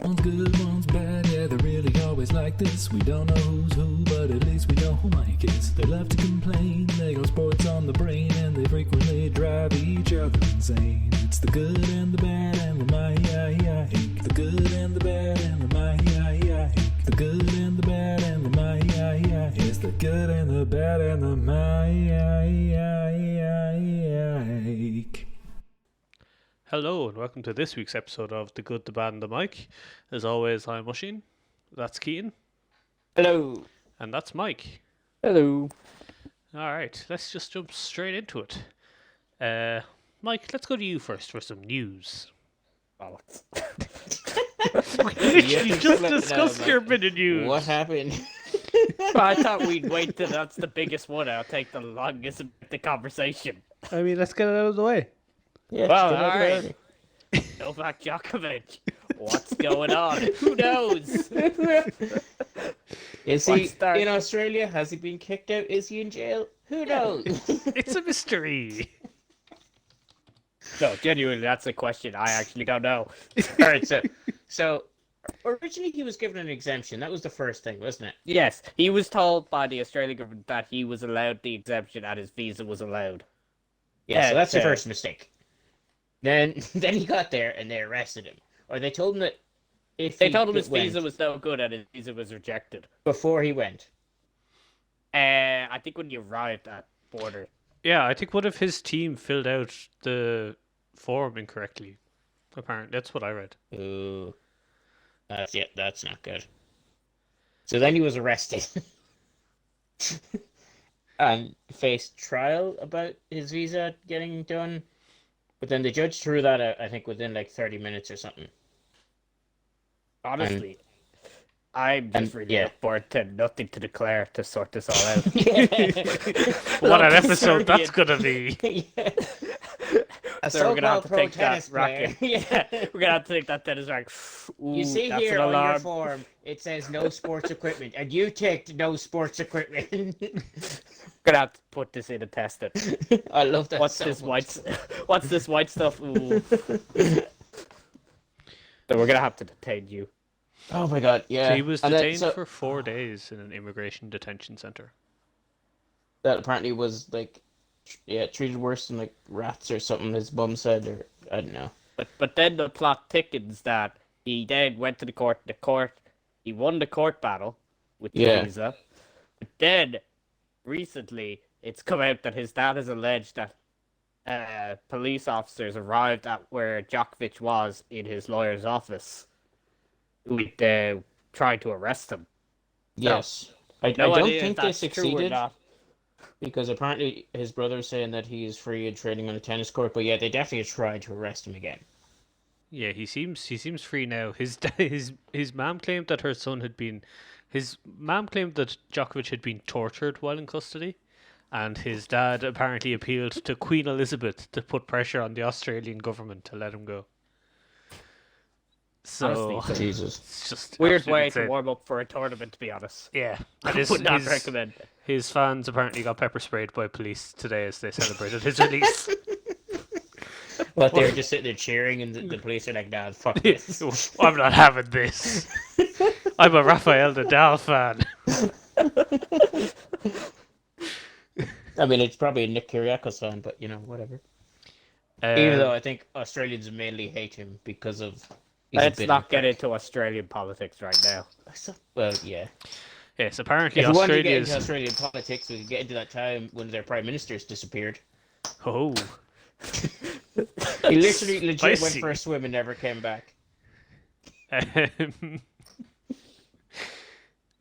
One's good, one's bad, yeah, they're really always like this. We don't know who's who, but at least we know who Mike is. They love to complain, they got sports on the brain, and they frequently drive each other insane. It's the good and the bad and the Mike. The good and the bad and the Mike. The good and the bad and the Mike. It's the good and the bad and the Mike. Hello and welcome to this week's episode of The Good, the Bad and the Mike. As always, I'm Musheen. That's Keaton. Hello. And that's Mike. Hello. Alright, let's just jump straight into it. Mike, let's go to you first for some news. Bollocks. We just discussed your bit of news. What happened? Well, I thought we'd wait till that's the biggest one. I'll take the longest of the conversation. I mean, let's get it out of the way. Yeah, well, all right. Novak Djokovic. What's going on? Who knows? Is he in Australia? Has he been kicked out? Is he in jail? Who knows? It's a mystery. No, genuinely, that's a question I actually don't know. All right, so originally he was given an exemption. That was the first thing, wasn't it? Yes, he was told by the Australian government that he was allowed the exemption and his visa was allowed. Yeah, so that's the first mistake. Then he got there and they arrested him. Or they told him that if they told him his visa was no good and his visa was rejected. Before he went. I think when he arrived at border. Yeah, I think one of his team filled out the form incorrectly. Apparently, that's what I read. Ooh. That's not good. So then he was arrested. And faced trial about his visa getting done. But then the judge threw that out, I think, within like 30 minutes or something. Honestly, I'm just really looking forward to nothing to declare to sort this all out. What an episode that's going to be. Yeah. So we're going to have to take that racket. Yeah, we're going to have to take that tennis racket. Ooh, you see here on your form, it says no sports equipment, and you ticked no sports equipment. Gonna have to put this in and test it. I love that. What's this white stuff? Ooh. So we're gonna have to detain you. Oh my god! Yeah. So he was detained for 4 days in an immigration detention center. That apparently was like, treated worse than like rats or something. His bum said, or I don't know. But then the plot thickens that he then went to the court. He won the court battle with the visa. But then recently, it's come out that his dad has alleged that police officers arrived at where Djokovic was in his lawyer's office with trying to arrest him. Yes. I don't think they succeeded, because apparently his brother's saying that he is free and training on a tennis court, but yeah, they definitely tried to arrest him again. Yeah, he seems free now. His mom claimed that her son had been... His mom claimed that Djokovic had been tortured while in custody, and his dad apparently appealed to Queen Elizabeth to put pressure on the Australian government to let him go. So, honestly, Jesus, it's just weird way to warm up for a tournament, to be honest. Yeah, I would not recommend it. His fans apparently got pepper sprayed by police today as they celebrated his release. But they were just sitting there cheering, and the police are like, "Nah, fuck this. I'm not having this. I'm a Rafael Nadal fan." I mean, it's probably a Nick Kyrgios fan, but whatever. Even though I think Australians mainly hate him because of... Let's not get into Australian politics right now. Well, yeah. Yes, apparently if we want to get into Australian politics, we could get into that time when their prime ministers disappeared. Oh. He legit went for a swim and never came back.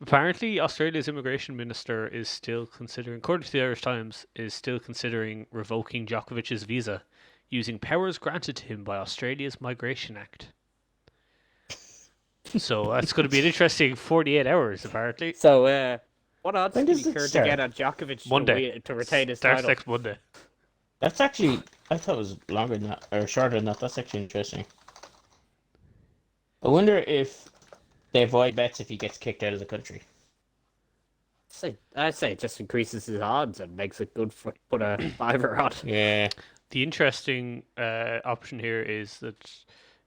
Apparently, Australia's immigration minister is still considering, according to the Irish Times, revoking Djokovic's visa using powers granted to him by Australia's Migration Act. So that's going to be an interesting 48 hours, apparently. So, what odds did he occur to get on Djokovic Monday. To retain his Starts title? next Monday. That's actually, I thought it was longer than that, or shorter than that. That's actually interesting. I wonder if they avoid bets if he gets kicked out of the country. I'd say it just increases his odds and makes it good for put a fiver on. Yeah. The interesting option here is that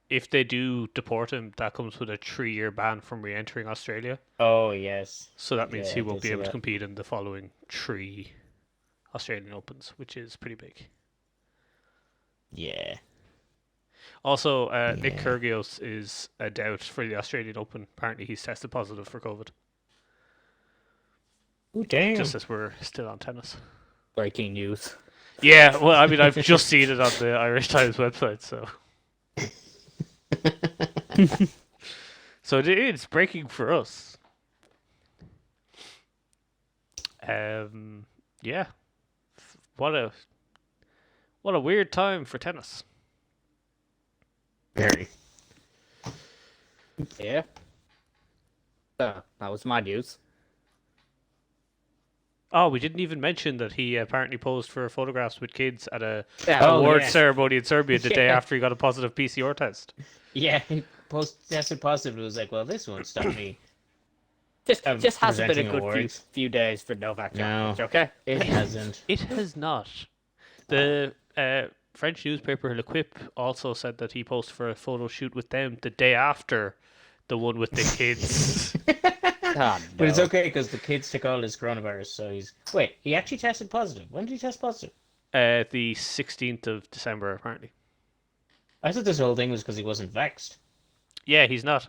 if they do deport him, that comes with a 3-year ban from re-entering Australia. Oh yes. So that means Yeah, he I won't did be see able to that. compete in the following 3 Australian Opens, which is pretty big. Yeah. Also, Nick Yeah. Kyrgios is a doubt for the Australian Open. Apparently, he's tested positive for COVID. Oh damn. Just as we're still on tennis. Breaking news. Yeah, well, I mean, I've just seen it on the Irish Times website, so it's breaking for us. Yeah, what a weird time for tennis. Very. Yeah. That was my news. Oh, we didn't even mention that he apparently posed for photographs with kids at a Oh, award yeah. ceremony in Serbia the day Yeah. after he got a positive PCR test. Yeah, he tested positive. It was like, well, this won't stop me. Just hasn't been a presenting good awards. few days for Novak No. Djokovic, okay? It hasn't. It has not. The French newspaper L'Equipe also said that he posed for a photo shoot with them the day after the one with the kids. Oh, But it's no. okay because the kids took all his coronavirus, so he's... Wait, he actually tested positive. When did he test positive? The 16th of December, apparently. I thought this whole thing was because he wasn't vexed. Yeah, he's not.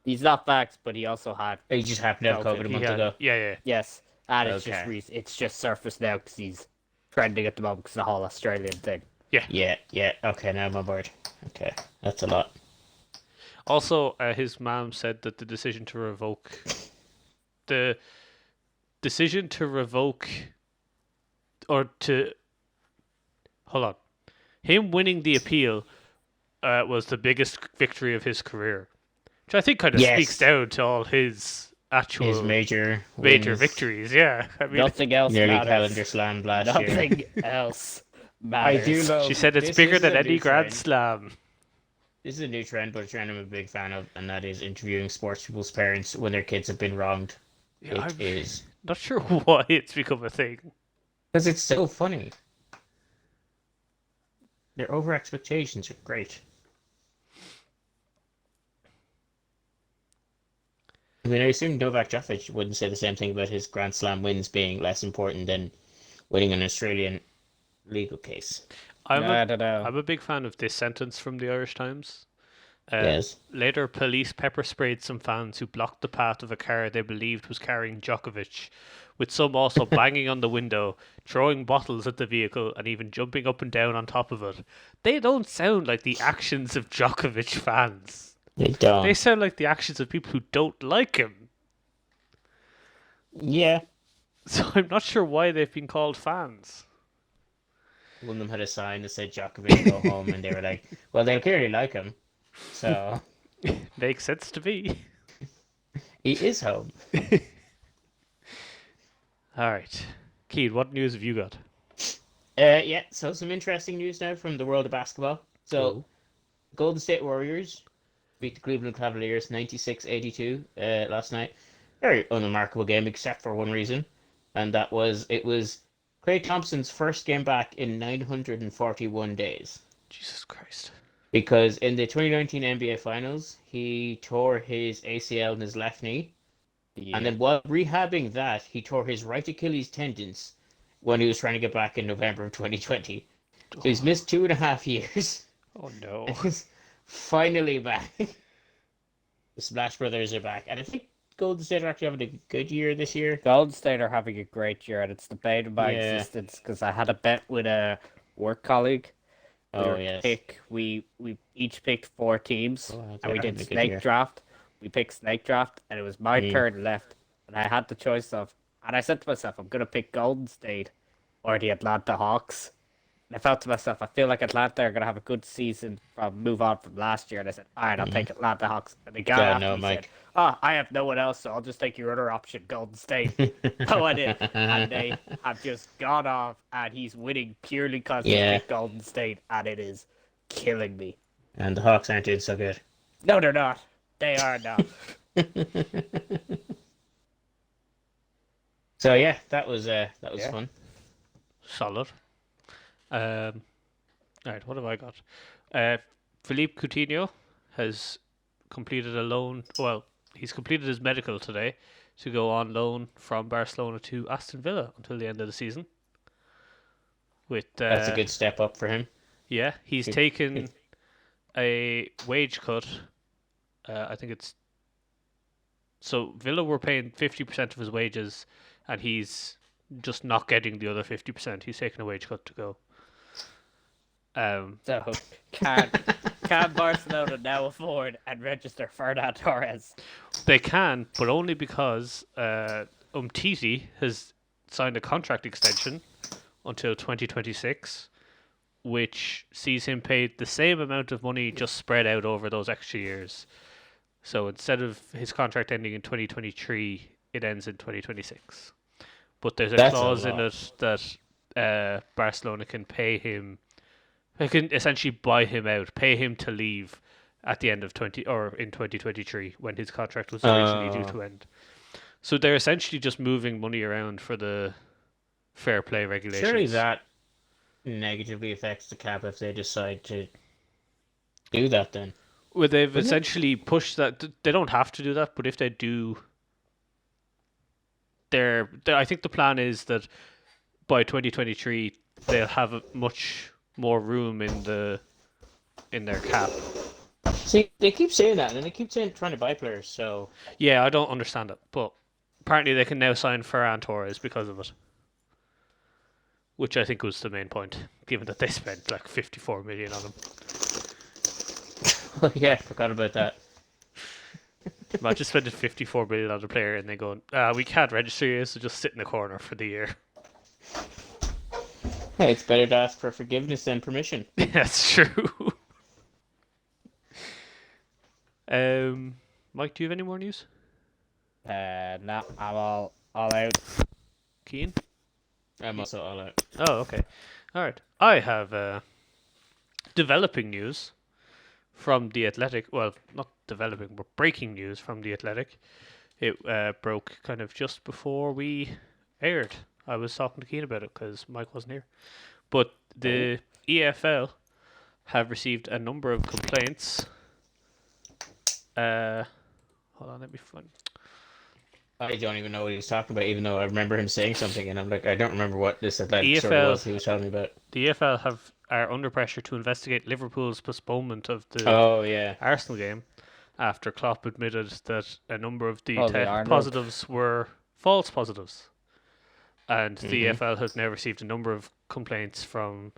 He's not vaxxed, but he also had He just happened to have COVID. COVID a He month had, ago. yeah. yes, and Okay. it's just surfaced now because he's trending at the moment because of the whole Australian thing. Yeah. Okay, now I'm on board. Okay, that's a lot. Also, his mom said that the decision to revoke or to hold on, him winning the appeal was the biggest victory of his career, which I think kind of Yes. speaks down to all his actual His major wins. victories. Yeah, I mean, Nothing else Nearly matters. calendar slammed last year. Nothing else I matters. do love... she said it's this bigger is than a any new Grand trend. Slam. This is a new trend, but a trend I'm a big fan of, and that is interviewing sports people's parents when their kids have been wronged. Yeah, It is. Not sure why it's become a thing. Because it's so funny. Their over expectations are great. I mean, I assume Novak Djokovic wouldn't say the same thing about his Grand Slam wins being less important than winning an Australian legal case. I don't know. I'm a big fan of this sentence from the Irish Times. Yes. Later, police pepper sprayed some fans who blocked the path of a car they believed was carrying Djokovic, with some also banging on the window, throwing bottles at the vehicle, and even jumping up and down on top of it. They don't sound like the actions of Djokovic fans. They don't. They sound like the actions of people who don't like him. Yeah. So I'm not sure why they've been called fans. One of them had a sign that said Djokovic go home, and they were like, well, they clearly like him. So, Makes sense to me. he is home. All right. Keith, what news have you got? Yeah, so some interesting news now from the world of basketball. So, Oh. Golden State Warriors beat the Cleveland Cavaliers 96-82 last night. Very unremarkable game, except for one reason, and that was it was Klay Thompson's first game back in 941 days. Jesus Christ. Because in the 2019 NBA Finals, he tore his ACL in his left knee, Yeah. and then while rehabbing that, he tore his right Achilles tendons when he was trying to get back in November of 2020. So he's missed 2.5 years. Oh no. And he's finally back. The Splash Brothers are back, and I think Golden State are actually having a good year this year. Golden State are having a great year, and it's debated my Yeah. existence because I had a bet with a work colleague. Oh, yes. We each picked 4 teams, Oh, and they're we having did a good snake year. draft. We picked snake draft, and it was my Mm. turn left, and I had the choice of, and I said to myself, I'm gonna pick Golden State or the Atlanta Hawks. And I felt to myself, I feel like Atlanta are gonna have a good season from move on from last year, and I said, all right, I'll take Atlanta Hawks. And the guy Yeah, after no, me Mike. said, I have no one else, so I'll just take your other option, Golden State. So I did, and they have just gone off, and he's winning purely because Yeah. he picked Golden State, and it is killing me. And the Hawks aren't doing so good. No, they're not. They are not. So yeah, that was Yeah. fun. Solid. Alright, what have I got? Philippe Coutinho has completed a loan. Well, he's completed his medical today to go on loan from Barcelona to Aston Villa until the end of the season. With That's a good step up for him. yeah, he's taken a wage cut. I think it's so Villa were paying 50% of his wages, and he's just not getting the other 50%. He's taking a wage cut to go. So can Barcelona now afford and register Ferran Torres? They can, but only because Umtiti has signed a contract extension until 2026, which sees him paid the same amount of money just spread out over those extra years. So instead of his contract ending in 2023, it ends in 2026. But there's a clause in it that Barcelona can pay him. They can essentially buy him out, pay him to leave at the end of in 2023 when his contract was originally due to end. So they're essentially just moving money around for the fair play regulations. Surely that negatively affects the cap if they decide to do that then. Well, they've essentially pushed that. They don't have to do that, but if they do, I think the plan is that by 2023 they'll have a much more room in their cap. See, they keep saying that, and they keep saying trying to buy players. So yeah, I don't understand it, but apparently they can now sign Ferran Torres because of it, which I think was the main point, given that they spent like 54 million on him. yeah, I forgot about that. Imagine spending 54 million on a player and then going, we can't register you, so just sit in the corner for the year. Hey, it's better to ask for forgiveness than permission. That's true. Mike, do you have any more news? No, I'm all out. Keane? I'm also all out. Oh, okay. All right. I have developing news from The Athletic. Well, not developing, but breaking news from The Athletic. It broke kind of just before we aired. I was talking to Keane about it because Mike wasn't here. But the EFL have received a number of complaints. Hold on, let me find. I don't even know what he was talking about, even though I remember him saying something, and I'm like, I don't remember what this Athletic EFL, story was he was telling me about. The EFL are under pressure to investigate Liverpool's postponement of the Arsenal game after Klopp admitted that a number of the positives were false positives. And the EFL has now received a number of complaints from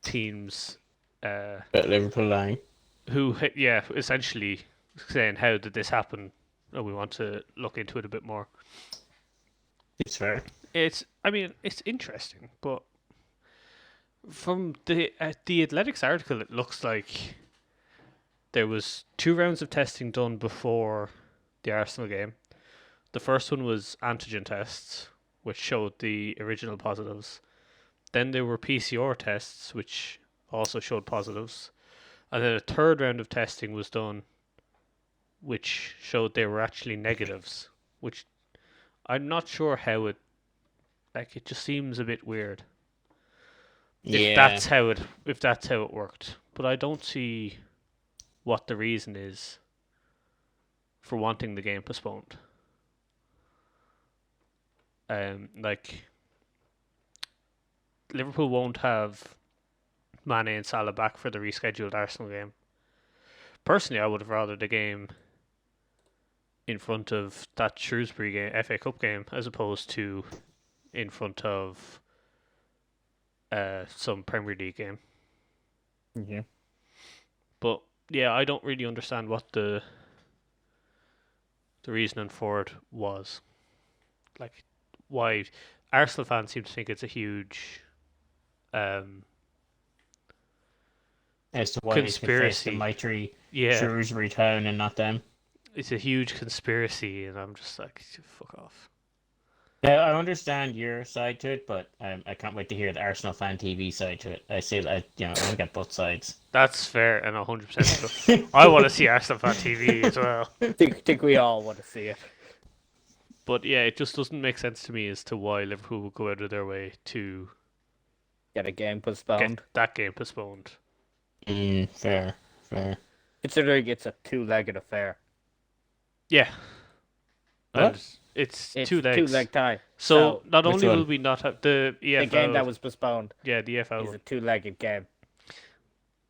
teams about Liverpool lying. Who, yeah, essentially saying, how did this happen? Oh, we want to look into it a bit more. It's fair. It's interesting, but from the Athletics article, it looks like there was 2 rounds of testing done before the Arsenal game. The first one was antigen tests, which showed the original positives. Then there were PCR tests, which also showed positives. And then a 3rd round of testing was done, which showed they were actually negatives, which I'm not sure how it just seems a bit weird. If that's how it worked. But I don't see what the reason is for wanting the game postponed. Liverpool won't have Mane and Salah back for the rescheduled Arsenal game. Personally, I would have rather the game in front of that Shrewsbury game, FA Cup game, as opposed to in front of some Premier League game. Yeah. But yeah, I don't really understand what the reasoning for it was. Like, why Arsenal fans seem to think it's a huge as to why conspiracy. They mighty Shrewsbury Town and not them. It's a huge conspiracy, and I'm just like, fuck off. Yeah, I understand your side to it, but I can't wait to hear the Arsenal fan TV side to it. I want to get both sides. That's fair and 100%. I want to see Arsenal fan TV as well. Think we all want to see it. But yeah, it just doesn't make sense to me as to why Liverpool would go out of their way to get a game postponed. Get that game postponed. Fair. Fair. Considering it's a two-legged affair. Yeah. What? And it's It's two legs. two-leg tie. So not Which only will one? we not have the EFL, The game that was postponed yeah, the EFL is one. a two-legged game.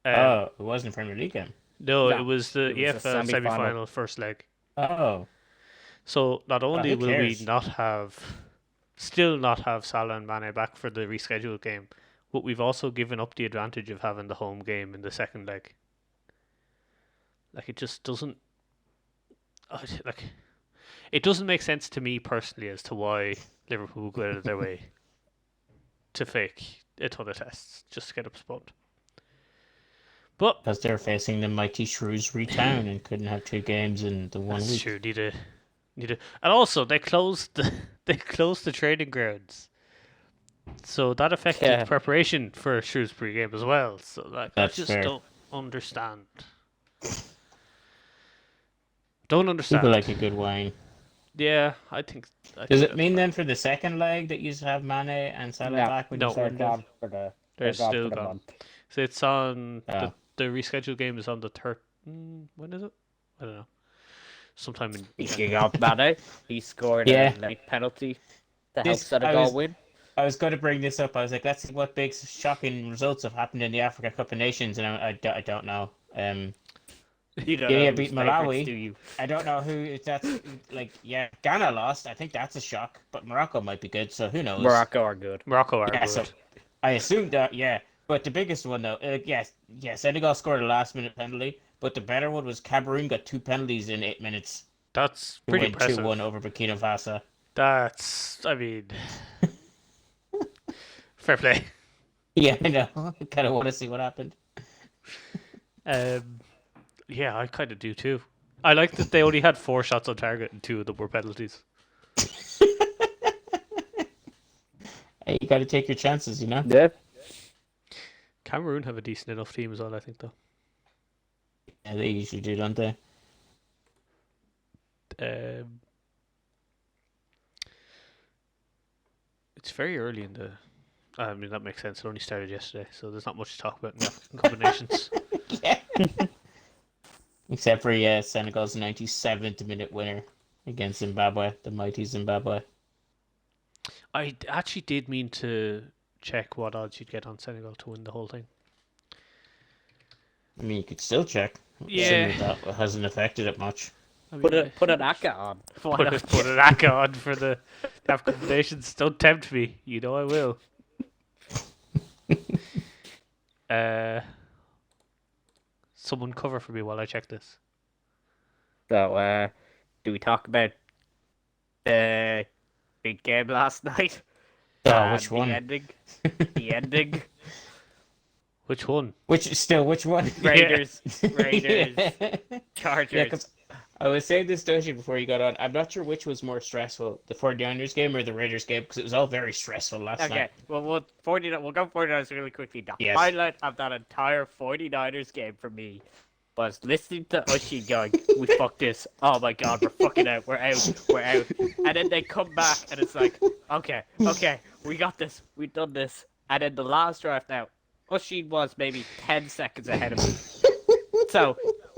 Oh, it wasn't a Premier League game. No, No, it was the it was a EFL semi-final. semi-final first leg. Oh. So not only who will we cares? still not have Salah and Mane back for the rescheduled game, but we've also given up the advantage of having the home game in the second leg. Like it just doesn't, like, it doesn't make sense to me personally as to why Liverpool go out of their way to fake a ton of tests just to get it postponed. But Because they're facing the mighty Shrewsbury Town and couldn't have 2 games in the 1 that's week. true. Need to, and also they closed the training grounds, so that affected preparation for a Shrewsbury game as well. So like, That's I just fair. don't understand. Don't understand. People like a good wine. Yeah, I think. Does it mean then for the second leg that you have Mane and Salah No. back when No. you They're started? gone for the. They're gone still for the gone. month. So it's on Oh. the rescheduled game is on the third. When is it? I don't know. Sometime in. Speaking of Mane, he scored Yeah. a late penalty to help This- I Senegal was- win. I was going to bring this up. I was like, let's see what big shocking results have happened in the Africa Cup of Nations, and I don't know. You don't Guinea know beat whose favourites, Malawi. do you? I don't know who if that's like. Yeah, Ghana lost. I think that's a shock, but Morocco might be good. So who knows? Morocco are good. Morocco are Yeah, good. so I assumed that. Yeah, but the biggest one though, yes, Senegal scored a last-minute penalty, but the better one was Cameroon got 2 penalties in 8 minutes. That's To pretty win impressive. 2-1 over Burkina Faso. That's, I mean, fair play. Yeah, I know. I kind of want to see what happened. Yeah, I kind of do too. I like that they only had 4 shots on target and 2 of them were penalties. Hey, you got to take your chances, you know. Yeah. Cameroon have a decent enough team as well, I think, though. Yeah, they usually do, don't they? It's very early in the. I mean, that makes sense. It only started yesterday, so there's not much to talk about in the African combinations. Yeah. Except for Senegal's 97th minute winner against Zimbabwe, the mighty Zimbabwe. I actually did mean to check what odds you'd get on Senegal to win the whole thing. I mean, you could still check. Yeah. Assuming that hasn't affected it much. I mean, Put an ACA on. Why put not? an ACA on for the African combinations. Don't tempt me. You know I will. Someone cover for me while I check this. So, do we talk about the big game last night? Oh, which one? The ending. The ending. Which one? Which one? Raiders. Raiders. Yeah. Chargers. Yeah, 'cause I was saying this to you before you got on. I'm not sure which was more stressful, the 49ers game or the Raiders game, because it was all very stressful last Okay, night. well, we'll go 49ers really quickly. The Yes. highlight of that entire 49ers game for me was listening to Ushi going, we fucked this. Oh my god, we're fucking out. We're out. We're out. And then they come back and it's like, okay, we got this. We've done this. And then the last draft now, Ushi was maybe 10 seconds ahead of me. So,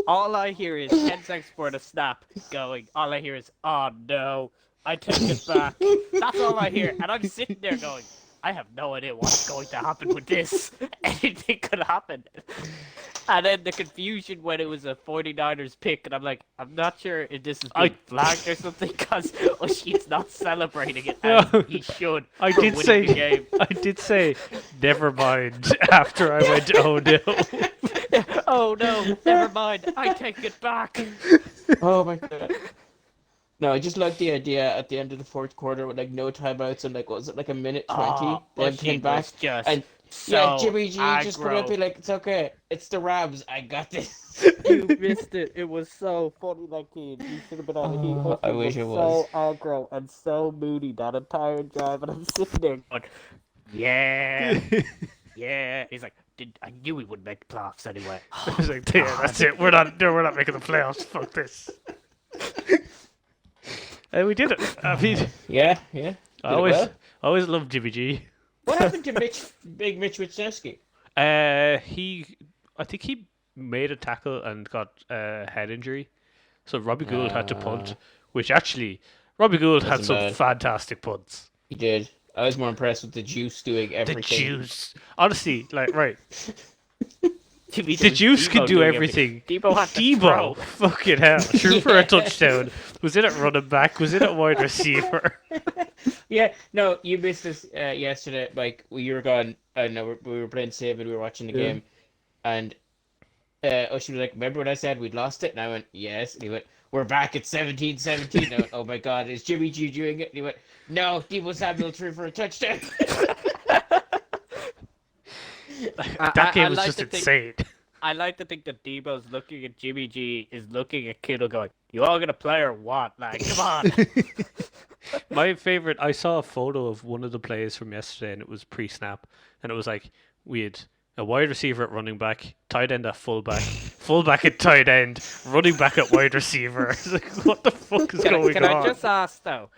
all I hear is 10 seconds before the snap going, all I hear is, oh no, I take it back. That's all I hear. And I'm sitting there going, I have no idea what's going to happen with this. Anything could happen. And then the confusion when it was a 49ers pick, and I'm like, I'm not sure if this is being flagged or something, because Ushi's not celebrating it as No. he should. I for did winning the say, game. I did say, never mind. After I went, oh no. Oh no, never mind. I take it back. Oh my god. No, I just like the idea at the end of the fourth quarter with like no timeouts and like what was it, like a minute 20? Oh, Then Ushi came back was just and so Jimmy G just put up aggro. be like, it's okay, it's the Rams, I got this. You missed it. It was so funny, like he should have been on the Oh, I wish it was. so aggro and so moody that entire drive, and I'm sitting there going, yeah, yeah. He's like, I knew we wouldn't make the playoffs anyway. I was like, yeah, that's it. We're not making the playoffs. Fuck this. And we did it. I mean, Yeah. I Did it always, well? always loved Jimmy G. What happened to Big Mitch Wisniewski? I think made a tackle and got a head injury. So Robbie Gould had to punt, which actually, Robbie Gould had Wasn't some bad. fantastic punts. He did. I was more impressed with the Juice doing The everything. Juice. Honestly, like, right. The The Juice can do everything. Debo had to Debo, throw. fucking hell, threw for a touchdown. Was it at running back? Was it at wide receiver? Yeah, no, you missed this yesterday, Mike. You were gone. I know we were playing Save and we were watching the game, and Ocean was like, "Remember when I said we'd lost it?" And I went, "Yes." And he went, "We're back at 17-17." And I went, "Oh my God, is Jimmy G doing it?" And he went, "No, Debo Samuel threw for a touchdown." That game was like just to think- insane. I like to think that Debo's looking at Jimmy G, is looking at Kittle going, "You all gonna play or what? Like, come on." My favorite, I saw a photo of one of the plays from yesterday, and it was pre-snap, and it was like we had a wide receiver at running back, tight end at fullback, fullback at tight end, running back at wide receiver. It's like, what the fuck is going Can on? I just ask though?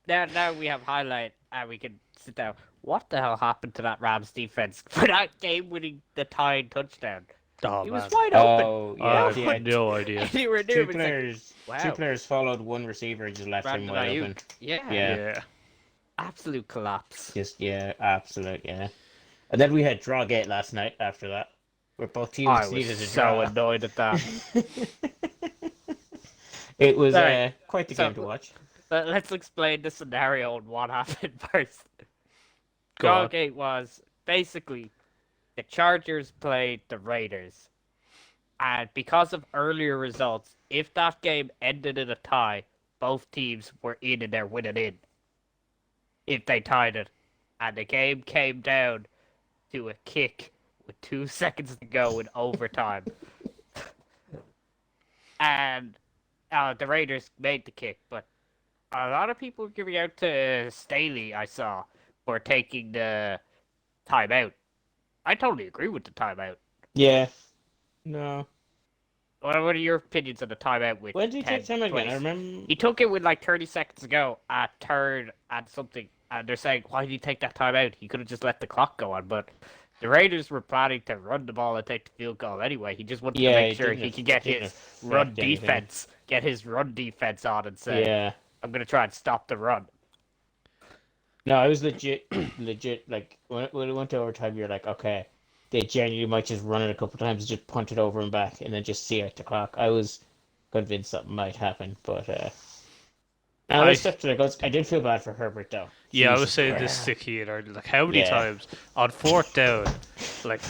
Now we have highlight and we can sit down. What the hell happened to that Rams defense for that game-winning the tying touchdown? Oh, He man. was wide open. Oh I yeah, have yeah. no idea. Anywhere near Two him, it's like, players, wow. two players followed one receiver and just left him Brandon wide Ayuk. open. Yeah. Yeah. Absolute collapse. Just absolute, yeah. And then we had draw gate last night after that, where both teams I needed was a so draw. annoyed at that. It was Sorry. quite the So- game to watch. But let's explain the scenario and what happened first. Go on. Drawgate was basically the Chargers played the Raiders. And because of earlier results, if that game ended in a tie, both teams were in and they're winning in. If they tied it. And the game came down to a kick with 2 seconds to go in overtime. And the Raiders made the kick, but a lot of people were giving out to Staley, I saw, for taking the timeout. I totally agree with the timeout. Yeah. No. What are your opinions on the timeout with When did he 10, take time again? 20? I remember. He took it with like 30 seconds to go at third and something, and they're saying, why did he take that timeout? He could have just let the clock go on, but the Raiders were planning to run the ball and take the field goal anyway. He just wanted to make sure he could get his run defense, on and say, Yeah. I'm going to try and stop the run. No, I was legit. Like when it went to overtime, you're like, okay, they genuinely might just run it a couple times, and just punt it over and back, and then just see out the clock. I was convinced something might happen, but now I stepped to the guts. I did feel bad for Herbert though. Yeah, I was Jesus saying Christ. this to Keane earlier. Like, how many Yeah. times on fourth down, like,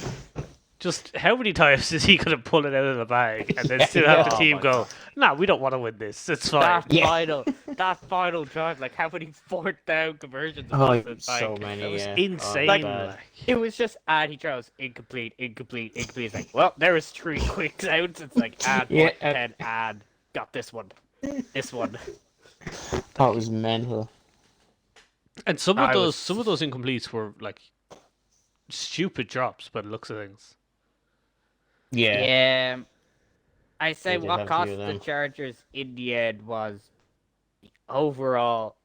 just how many times is he going to pull it out of the bag and then still have the Oh team my go, nah, we don't want to win this. It's fine. That final drive, like how many fourth down conversions? Oh, was it? so Like, many. That was Yeah. insane. Oh, Like- bad. like. it was just he throws incomplete. It's like, well, there was 3 quick outs. It's like add Yeah, 10, add got this one. That was mental. And some of I those was- incompletes were like stupid drops by the looks of things. Yeah. Yeah. I say They did what have a few cost of the them. Chargers in the end was the overall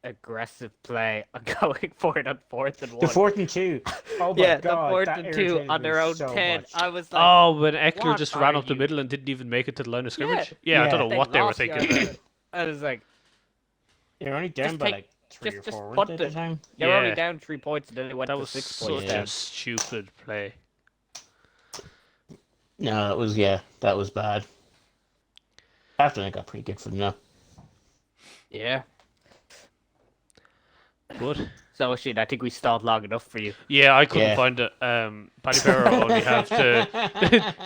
aggressive play on going for it on 4th and 1. The 4th and 2. Oh my yeah, God, the 4th that and 2 irritated on me their own so 10. much. I was like, Oh, when Eckler what just ran are up the you- middle and didn't even make it to the line of Yeah. scrimmage. Yeah, I don't Yeah. know what they were lost thinking. yards. I was like, They were only down Just by take- like 3 or just 4 weren't punt they, at the it. time. they were only Yeah. down 3 points and then they went That to was 6 such points Yeah. down. a stupid play. No, that was bad. After it got pretty good for them now. Yeah. But So, shit, I think we stalled long enough for you. yeah, I couldn't Yeah. find it. Paddy Power only have to.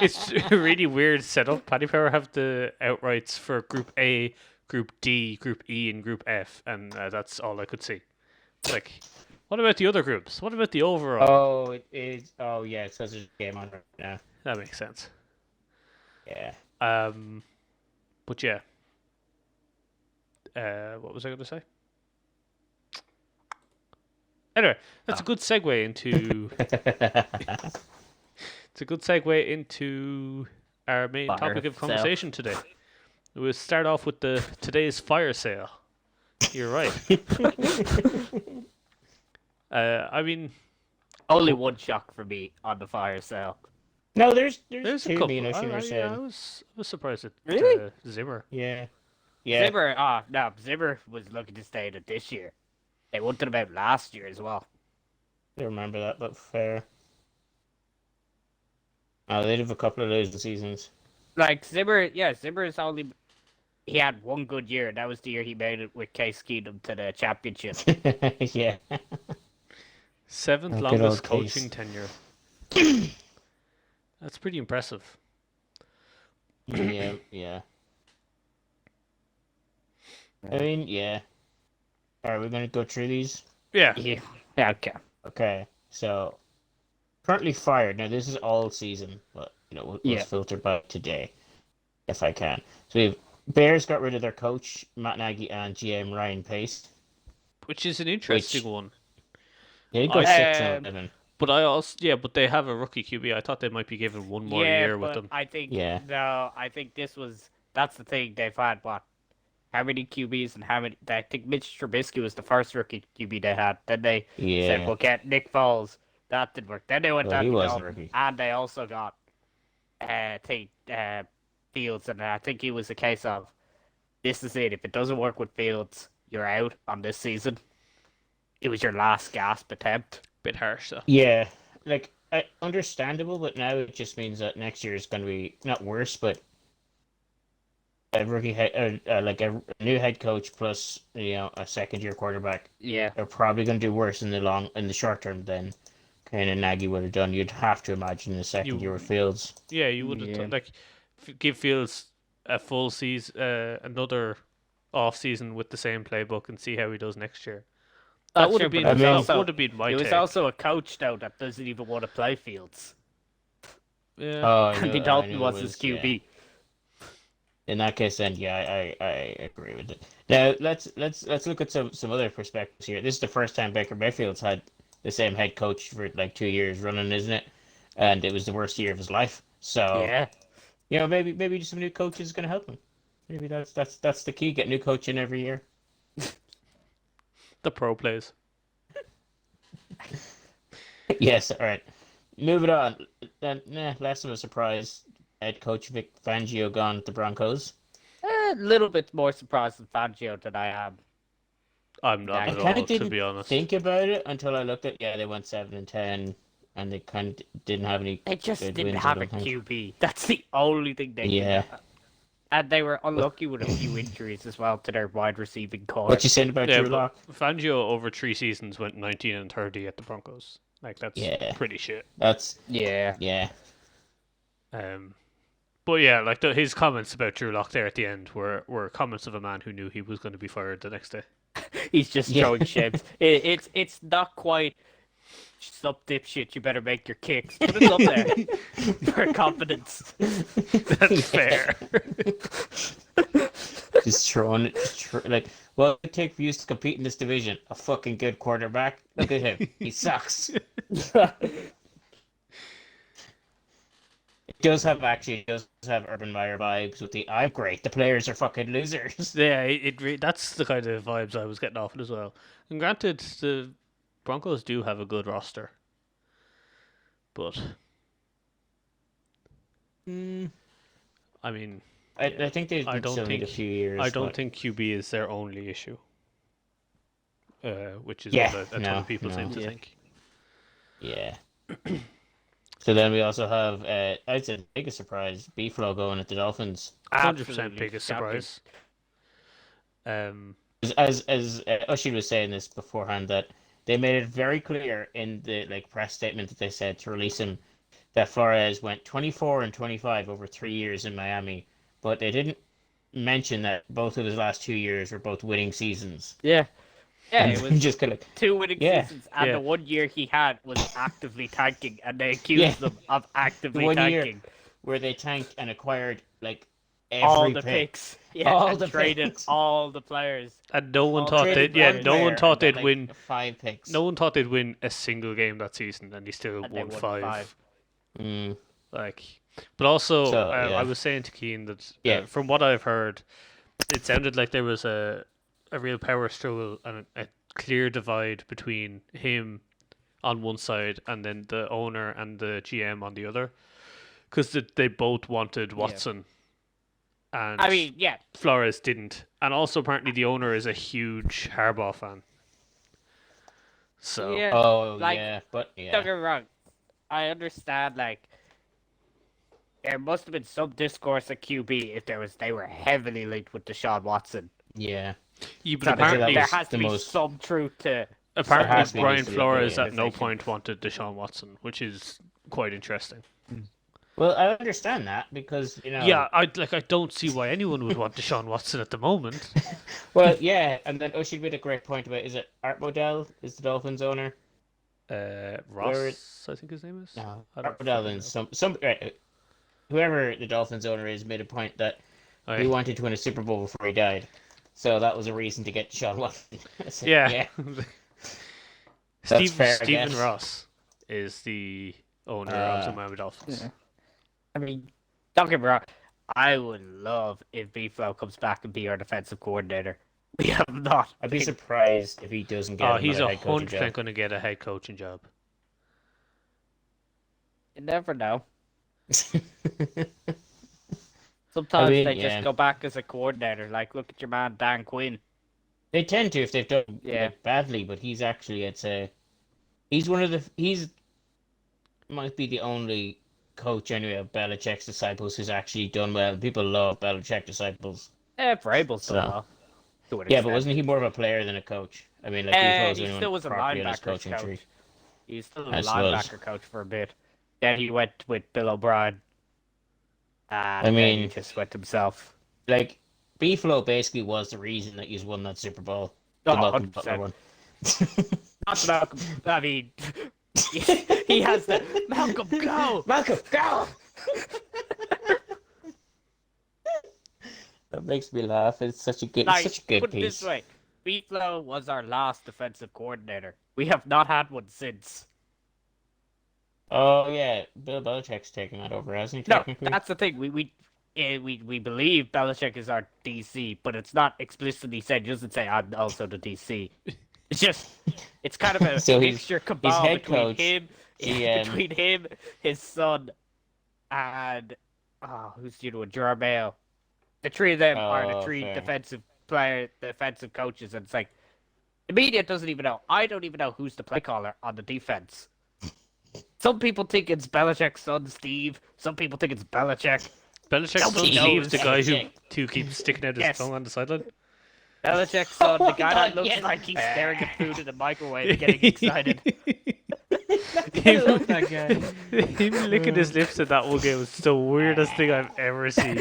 It's a really weird setup. Paddy Power have the outrights for Group A, Group D, Group E, and Group F, and that's all I could see. Like, what about the other groups? What about the overall? Oh, it is. Oh, yeah, it says there's a game on right now. That makes sense. Yeah. But yeah. What was I going to say? Anyway, that's a good segue into. It's a good segue into our main Fire topic of sale. conversation today. We'll start off with today's fire sale. You're right. I mean, Only one shock for me on the fire sale. No, there's There's a two. Me couple. and Ocean are Yeah, saying. I was surprised at Really? Zimmer. Yeah. Yeah. Zimmer, no, Zimmer was looking to stay in it this year. They wanted him out last year as well. I remember that, but fair. Oh, they'd have a couple of losing seasons. Like Zimmer's only he had one good year, and that was the year he made it with Case Keenum to the championship. Yeah. Seventh Oh, good old longest coaching Case. tenure. That's pretty impressive. Yeah, yeah. I mean, yeah. Are we gonna go through these? Yeah. Yeah, okay. Okay, so currently fired. Now this is all season, but we'll Yeah. filter by today, if I can. So we've Bears got rid of their coach Matt Nagy and GM Ryan Pace. Which is an interesting one. They go 6-11. But but they have a rookie QB. I thought they might be given one more year with them. I think Yeah. no, I think that's the thing. They've had how many QBs and how many? I think Mitch Trubisky was the first rookie QB they had. Then they said Yeah. we'll get Nick Foles. That didn't work. Then they went Well, down he to wasn't Dalton, rookie. and they also got Fields, and I think it was a case of this is it. If it doesn't work with Fields, you're out on this season. It was your last gasp attempt. Bit harsh though. Yeah, like understandable, but now it just means that next year is going to be not worse, but a rookie head, like a new head coach plus a second-year quarterback Yeah. are probably going to do worse in the short term than kind of Nagy would have done. You'd have to imagine in the second year with Fields. Yeah, you would have Yeah. give Fields a full season, another off season with the same playbook, and see how he does next year. That would have been my He was take. also a coach now that doesn't even want to play Fields. Yeah. Oh, Andy Dalton was his QB. Yeah. In that case, then I agree with it. Now let's look at some other perspectives here. This is the first time Baker Mayfield's had the same head coach for like 2 years running, isn't it? And it was the worst year of his life. So Yeah. maybe some new coaches is going to help him. Maybe that's the key. Get new coach in every year. The pro plays. Yes. All right. Moving on. Then less of a surprise. Head coach Vic Fangio gone to the Broncos. A little bit more surprised with Fangio than I am. I'm not I at kind all, of to didn't be honest. think about it until I looked at they went 7-10, and they kind of didn't have any. They just good didn't wins, have I a don't think. QB. That's the only thing they Yeah. did. And they were unlucky with a few injuries as well to their wide receiving core. What you saying about Yeah, Drew Lock? but Fangio over 3 seasons went 19 and 30 at the Broncos. Like that's Yeah. pretty shit. That's Yeah. But yeah, like his comments about Drew Lock there at the end were comments of a man who knew he was going to be fired the next day. He's just Yeah. throwing shapes. It's not quite sup dipshit, you better make your kicks. Put it up there for confidence. That's fair. Just throwing it. Like, what would it take for you to compete in this division? A fucking good quarterback. Look at him. He sucks. It does have Urban Meyer vibes with the I'm great. The players are fucking losers. Yeah, that's the kind of vibes I was getting off it as well. And granted, the Broncos do have a good roster, but I mean, I think they I don't still need a think- few years. I don't but- think QB is their only issue. Which is Yeah, what a ton no, of people seem to yeah. think. Yeah. So then we also have, I'd say the biggest surprise, B-Flow going at the Dolphins. 100% Absolutely biggest shocking. surprise. As Ushie was saying this beforehand, that they made it very clear in the press statement that they said to release him that Flores went 24 and 25 over 3 years in Miami, but they didn't mention that both of his last 2 years were both winning seasons. Yeah, And it was just kind of 2 winning Yeah. seasons, and Yeah. the 1 year he had was actively tanking, and they accused them of actively 1 year tanking. where they tanked and acquired All every the pick. picks. Yeah, All and the traded picks. all the players. And no one All thought traded they'd one no one player thought and they'd got, win. 5 picks. No one thought they'd win a single game that season, and he still And they won won 5. Mm. But also, So, yeah. I was saying to Keane that Yeah. from what I've heard, it sounded like there was a real power struggle and a clear divide between him on one side and then the owner and the GM on the other. because they both wanted Watson, and I mean, yeah, Flores didn't, and also apparently the owner is a huge Harbaugh fan. So yeah. Oh Like, yeah, but don't yeah, get me wrong. I understand, like, there must have been some discourse at QB if they were heavily linked with Deshaun Watson. yeah. yeah, but So apparently there has the to be most- some truth to. apparently has to be Brian used to be Flores the at no organization. point wanted Deshaun Watson, which is quite interesting. Well, I understand that because Yeah, I don't see why anyone would want Deshaun Watson at the moment. Well, yeah, and then she made a great point about is it Art Modell is the Dolphins owner? Ross, I think his name is. No, I Art don't Modell fucking and know. some whoever the Dolphins owner is made a point that Oh, he yeah. wanted to win a Super Bowl before he died, so that was a reason to get Deshaun Watson. I said, Yeah. That's fair, I Stephen guess. Ross is the owner of the Miami Dolphins. Yeah. I mean, don't get me wrong. I would love if B-Flow comes back and be our defensive coordinator. We have not. I'd be surprised if he doesn't get Oh, he's another head coaching 100% job. going to get a head coaching job. You never know. Sometimes mean, they yeah. just go back as a coordinator. Like, look at your man Dan Quinn. They tend to if they've done Yeah. badly, but he's actually, I'd say, he's might be the only coach anyway of Belichick's disciples who's actually done well. People love Belichick disciples. Vrabel's So- done well. To an Yeah, but extent. wasn't he more of a player than a coach? I mean, like he he still was a linebacker coach. He's still a I suppose. linebacker coach for a bit. Then he went with Bill O'Brien. And I then he mean- just went himself. Like Beefalo basically was the reason that he's won that Super Bowl. The Oh, Malcolm 100%. Butler one. Not Malcolm. I mean, he has the Malcolm go. Malcolm, go! That makes me laugh. It's such a good, Like, such a good put it piece. this way: Beeflo was our last defensive coordinator. We have not had one since. Oh yeah, Bill Belichick's taking that over, hasn't he? No, Technically, that's the thing. We believe Belichick is our DC, but it's not explicitly said. He doesn't say I'm also the DC. It's just, it's kind of a So he's mixture cabal head between coach, him, between him, his son, and who's the other one? Jermaine. The three of them are the three fair. defensive coaches, and it's like the media doesn't even know. I don't even know who's the play caller on the defense. Some people think it's Belichick's son, Steve. Some people think it's Belichick. Belichick's Nobody son knows. Steve, the guy Belichick. who keeps sticking out his Yes. tongue on the sideline. Belichick's son, the Oh, guy that God, looks yes. like he's staring at food in the microwave and getting excited. I love that guy. Him licking his lips at that one game was the weirdest thing I've ever seen.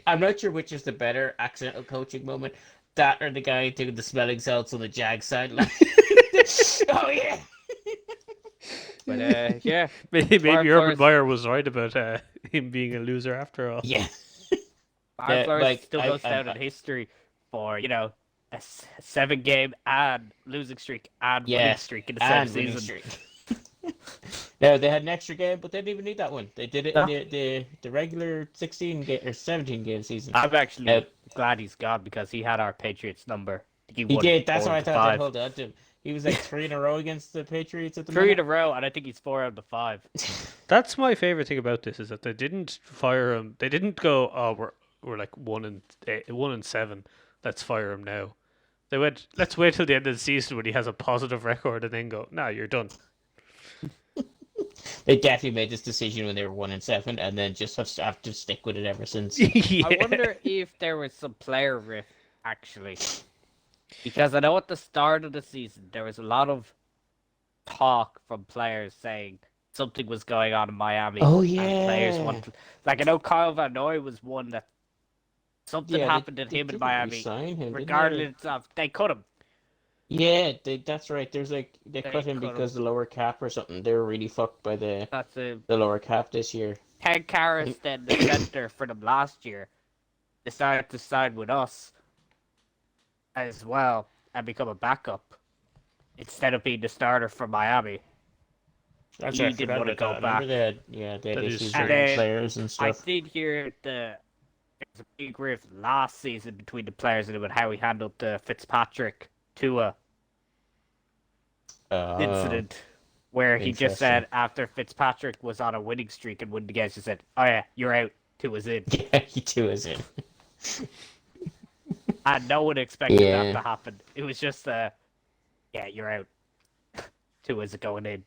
I'm not sure which is the better accidental coaching moment. That or the guy doing the smelling salts on the Jag sideline. Oh yeah. But yeah, Maybe Brian Urban Flores- Meyer was right about him being a loser after all. Yeah. Brian Yeah, Flores like, still I- goes I- down in history for a 7-game and losing streak and Yeah, winning streak in the same And winning season. streak. No, they had an extra game, but they didn't even need that one. They did it No. in the regular 16 game or 17 game season. I'm actually Uh, glad he's gone because he had our Patriots number. He won did. That's 4 why I out of thought they 5. hold on to him. He was like 3 in a row against the Patriots at the 3 in minute. a row, and I think he's 4 out of 5. That's my favorite thing about this is that they didn't fire him. They didn't go, oh, we're like 1-7. Let's fire him now. They went, let's wait till the end of the season when he has a positive record, and then go, nah, you're done. They definitely made this decision when they were 1-7, and then just have to stick with it ever since. Yeah. I wonder if there was some player riff, actually. Because I know at the start of the season, there was a lot of talk from players saying something was going on in Miami. Oh, And yeah. players wanted, like, I know Kyle Van Noy was one that something Yeah, happened to they him in didn't Miami. re-sign him, didn't they? Regardless of, they cut him. Yeah, that's right. There's like they They cut him cut him. because the lower cap or something. They were really fucked by the That's a lower cap this year. Ted Karras, then the center for them last year, decided to sign with us as well and become a backup instead of being the starter for Miami. That's He right. I didn't forgot wanna about go that. I remember back. they had That is issues true. with And then players and I stuff. did hear there was a big rift last season between the players and about how he handled the Fitzpatrick Tua incident. where he just Interesting. said after Fitzpatrick was on a winning streak and won the games, he said, "Oh yeah, you're out. 2 is in," Yeah, he too is in. and no one expected Yeah. that to happen. It was just, yeah, you're out. 2 is going in,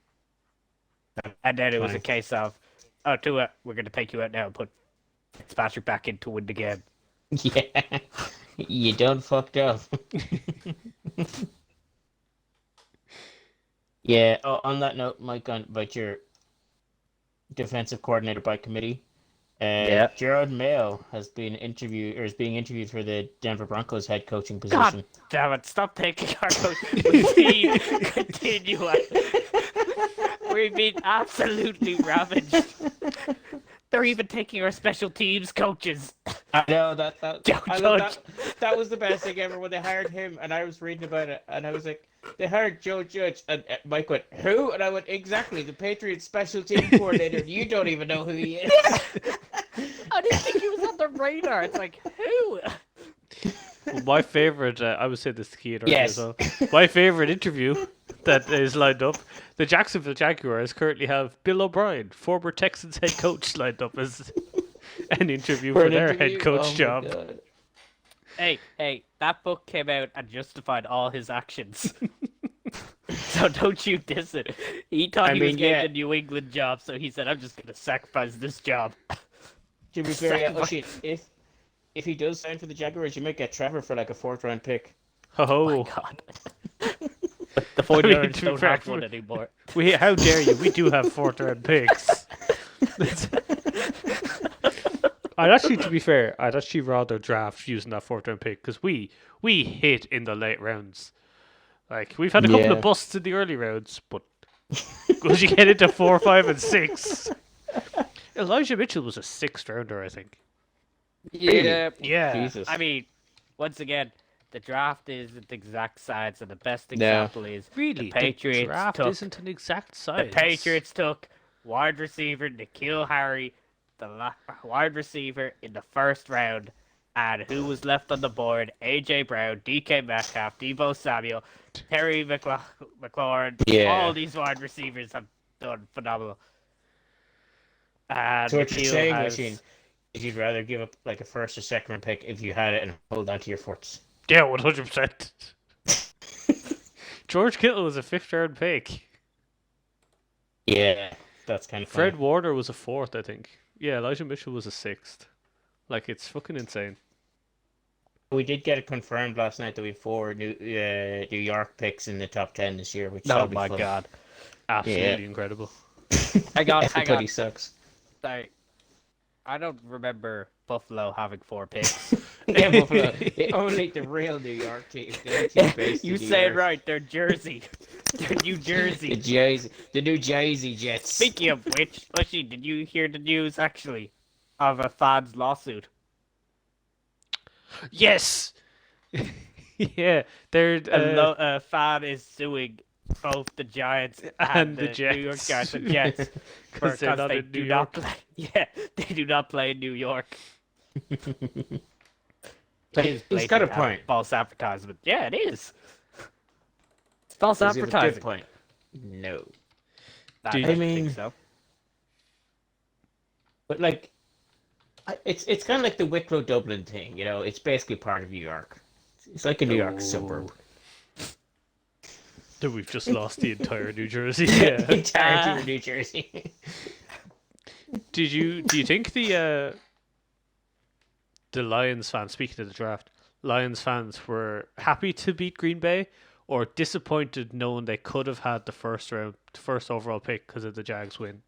and then it was a Fine. case of, "Oh, Tua, we're going to take you out now and put Fitzpatrick back in to win the game." Yeah, you done fucked up. Yeah. Oh, on that note, Mike, about your defensive coordinator by committee, Yeah. Gerard Mayo is being interviewed for the Denver Broncos head coaching God position. damn it! Stop taking our coach. We continue. We've been absolutely ravaged. They're even taking our special teams coaches. I know that Joe I love Judge. that was the best thing ever when they hired him, and I was reading about it, and I was like, they hired Joe Judge, and Mike went, who? And I went, exactly, the Patriots special team coordinator. You don't even know who he is. I didn't think he was on the radar. It's like, who? Well, my favorite, I would say this to Keith Yes. as well. My favorite interview that is lined up. The Jacksonville Jaguars currently have Bill O'Brien, former Texans head coach, lined up as an interview for an their interview? head coach Oh my job. God. Hey, that book came out and justified all his actions. So don't you diss it. He thought I he was mean, getting yeah. the New England job, so he said, I'm just going to sacrifice this job. To be fair, yeah, Sacrifice. oh shit, if he does sign for the Jaguars, you might get Trevor for like a 4th round pick. Oh, God. The 49ers to be don't fair, have one anymore. how dare you? We do have 4th round picks. To be fair, I'd actually rather draft using that 4th round pick because we hit in the late rounds. Like we've had a couple Yeah. of busts in the early rounds, but once you get into 4, 5, and 6, Elijah Mitchell was a 6th rounder, I think. Yeah. Yeah, Jesus. I mean, once again, the draft isn't exact science, and the best example is really, the Patriots draft took isn't an exact the science. Patriots took wide receiver N'Keal Harry, wide receiver in the 1st round, and who was left on the board? AJ Brown, DK Metcalf, Deebo Samuel, Terry McLaurin. Yeah. All these wide receivers have done phenomenal. And So what you're N'Keal saying, has- Machine, is you'd rather give up like a 1st or 2nd round pick if you had it and hold on to your 4ths. Yeah, 100%. George Kittle was a 5th round pick. Yeah, that's kind of Fred Warner was a 4th, I think. Yeah, Elijah Mitchell was a 6th. Like, it's fucking insane. We did get it confirmed last night that we have 4 New York picks in the top 10 this year, which Oh shall be my fun. God! Absolutely incredible. Hang on. Everybody sucks. Sorry. I don't remember Buffalo having 4 picks. Yeah, Buffalo. The real New York team. The team based in You New say it York. right. They're Jersey. They're New Jersey. The New Jersey Jets. Speaking of which, Bushy, did you hear the news actually of a fan's lawsuit? Yes! Yeah, they're... A fan is suing both the Giants And the New York Jets. Giants and Jets Because they're not they in do New not York. play. Yeah, they do not play in New York. He's got a point. False advertisement. Yeah, it is. It's false Does he have a good advertising. point? No. I Do you- don't I mean- think so. But like, it's kind of like the Wicklow Dublin thing, you know. It's basically part of New York. It's like a New York suburb. That we've just lost the entire New Jersey. Yeah. Entirety of New Jersey. Do you think the Lions fans, speaking of the draft, Lions fans were happy to beat Green Bay or disappointed knowing they could have had the first overall pick because of the Jags win?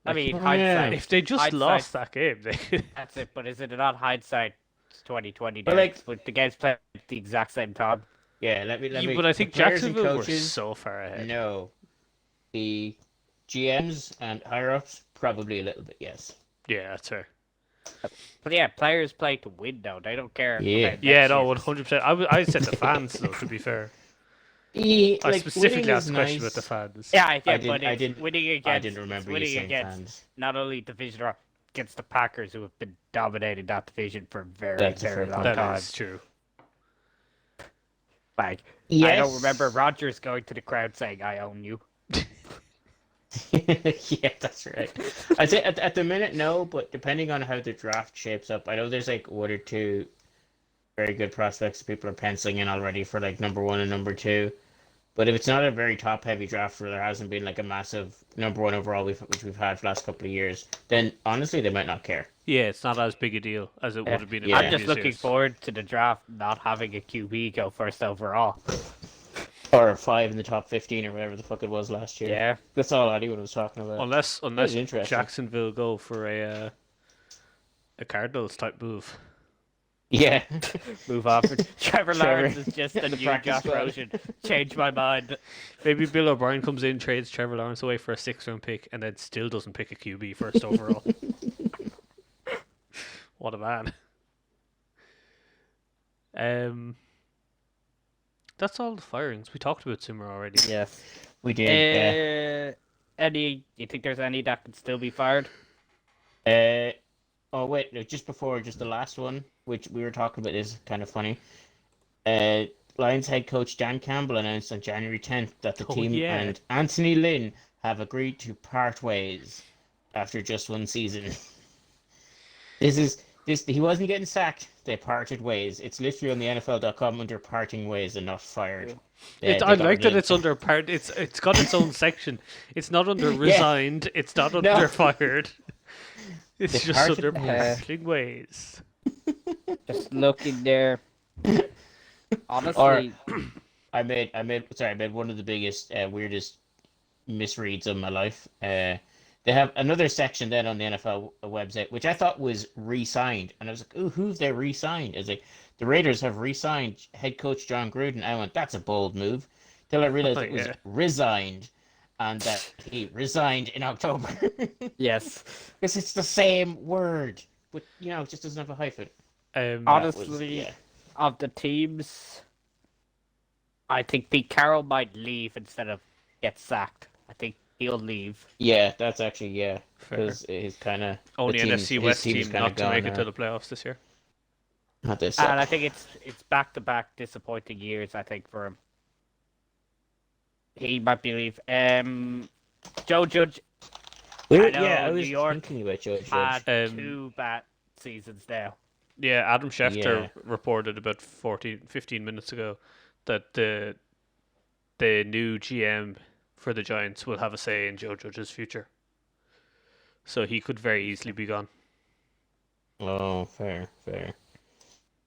I mean, yeah. hindsight. If they just Hindsight. lost that game, they could... That's it. But is it not hindsight? It's 2020. But, Derek, like- but the games played at the exact same time. Yeah, let me. But I think the players and Jacksonville were coaches, so far ahead. No, the GMs and higher ups probably a little bit. Yes. Yeah, that's fair. But yeah, players play to win now. They don't care. Yeah. about Yeah, next no, season. 100%. I said the fans, though, to be fair. I I specifically asked the question about the fans. Yeah, I but didn't- I it's didn't- winning against. I didn't remember you winning saying against fans. not only division or against the Packers, who have been dominating that division for a very, That's a very fair long point. That time. is true. Like, Yes. I don't remember Rodgers going to the crowd saying, "I own you." Yeah, that's right. I'd say at the minute, no, but depending on how the draft shapes up, I know there's like one or two very good prospects people are penciling in already for like number one and number two. But if it's not a very top heavy draft where there hasn't been like a massive number one overall, which we've had for the last couple of years, then honestly they might not care. Yeah, it's not as big a deal as it would have been in Yeah. I'm just previous looking years. forward to the draft not having a QB go first overall. Or 5 in the top 15 or whatever the fuck it was last year. Yeah. That's all anyone was talking about. Unless interesting. Jacksonville go for a Cardinals type move. Yeah. Move on. Trevor Lawrence is just a The new practice Josh squad. Rosen. Change my mind. Maybe Bill O'Brien comes in, trades Trevor Lawrence away for a 6th-round pick, and then still doesn't pick a QB first overall. What a man. That's all the firings. We talked about Zimmer already. Yes. We did. Yeah. Any? You think there's any that can still be fired? Oh wait, no, just before, just the last one, which we were talking about, is kind of funny. Lions head coach Dan Campbell announced on January 10th that the team and Anthony Lynn have agreed to part ways after just one season. He wasn't getting sacked. They parted ways. It's literally on the NFL.com under parting ways and not fired. I like that it's under part. It's got its own section. It's not under resigned. It's not under fired. It's They just parted under ways. parting ways. Just looking there. Honestly, Or I made one of the biggest weirdest misreads of my life. They have another section then on the NFL website, which I thought was re-signed, and I was like, "Ooh, who've they re-signed?" It's like the Raiders have re-signed head coach John Gruden. I went, "That's a bold move," till I realized it was resigned, and that he resigned in October. yes. Because it's the same word, but it just doesn't have a hyphen. Honestly, of the teams, I think Pete Carroll might leave instead of get sacked. I think he'll leave. Yeah, that's actually Fair. because his kind of Only NFC West team kinda not to gone make it now. to the playoffs this year. Not this. And I think it's back-to-back disappointing years, I think, for him. He might be leave. Joe Judge I was New York thinking about Joe had Judge. 2 bad seasons now. Yeah, Adam Schefter Yeah. reported about 15 minutes ago that the new GM for the Giants will have a say in Joe Judge's future. So he could very easily be gone. Oh, fair.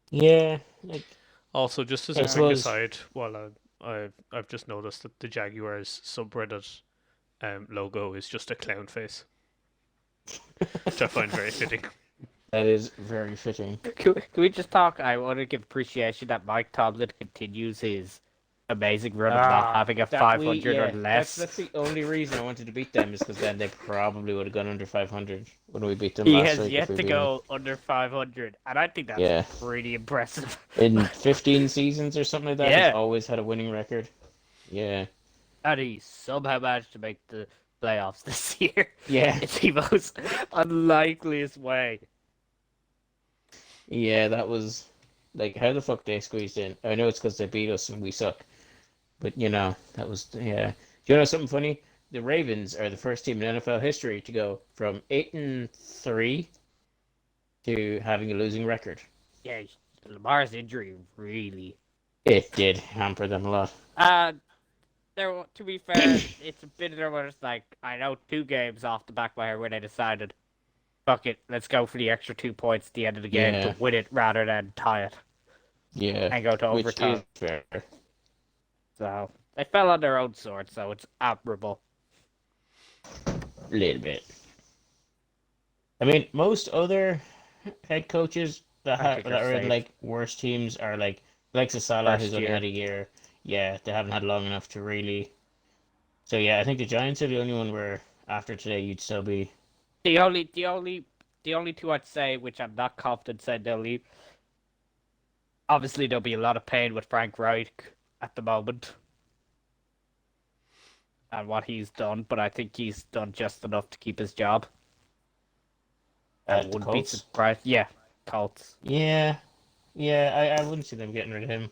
Yeah, like Also, just as I a quick suppose- aside, while I've just noticed that the Jaguars subreddit logo is just a clown face, which I find very fitting. that is very fitting. Can we just talk? I want to give appreciation that Mike Tomlin continues his amazing run of not having a 500 or less. That's the only reason I wanted to beat them, is because then they probably would have gone under 500 when we beat them He last has week. yet if we to beat go under 500, and I think that's Yeah. pretty impressive. them. In 15 seasons or something like that. Yeah. He's always had a winning record. Yeah. And he somehow managed to make the playoffs this year. Yeah. It's the most unlikeliest way. Yeah, that was like, how the fuck they squeezed in. I know it's because they beat us and we suck, but that was something funny. The Ravens are the first team in NFL history to go from 8-3 to having a losing record. Yeah, Lamar's injury really. It did hamper them a lot. To be fair, it's a bit of there where it's like, I know 2 games off the back of my head where they decided, fuck it, let's go for the extra 2 points at the end of the game Yeah. to win it rather than tie it Yeah, and go to which overtime. is fair. So they fell on their own sword, so it's admirable. A little bit. I mean, most other head coaches that think are they're in safe. like worse teams are like Salah, First who's only year. had a year. Yeah, they haven't had long enough to really. So yeah, I think the Giants are the only one where after today you'd still be. The only 2 I'd say, which I'm not confident said they'll leave. Obviously, there'll be a lot of pain with Frank Reich at the moment and what he's done, but I think he's done just enough to keep his job. I The wouldn't be Colts? surprised. Yeah, Colts. Yeah, I wouldn't see them getting rid of him.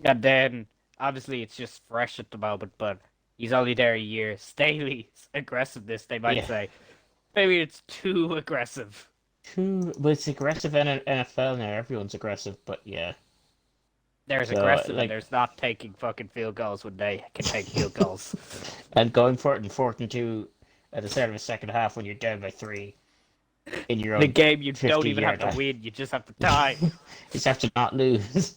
And then obviously it's just fresh at the moment, but he's only there a year. Staley's aggressiveness, they might Yeah. say, maybe it's too aggressive. But it's aggressive in NFL now. Everyone's aggressive, but yeah. There's So aggressive and like, there's not taking fucking field goals when they can take field goals. and going for it in 4th and 2 at the start of the second half when you're down by 3 in your The own game you don't 50 even have yard to line. win, you just have to tie. You just have to not lose.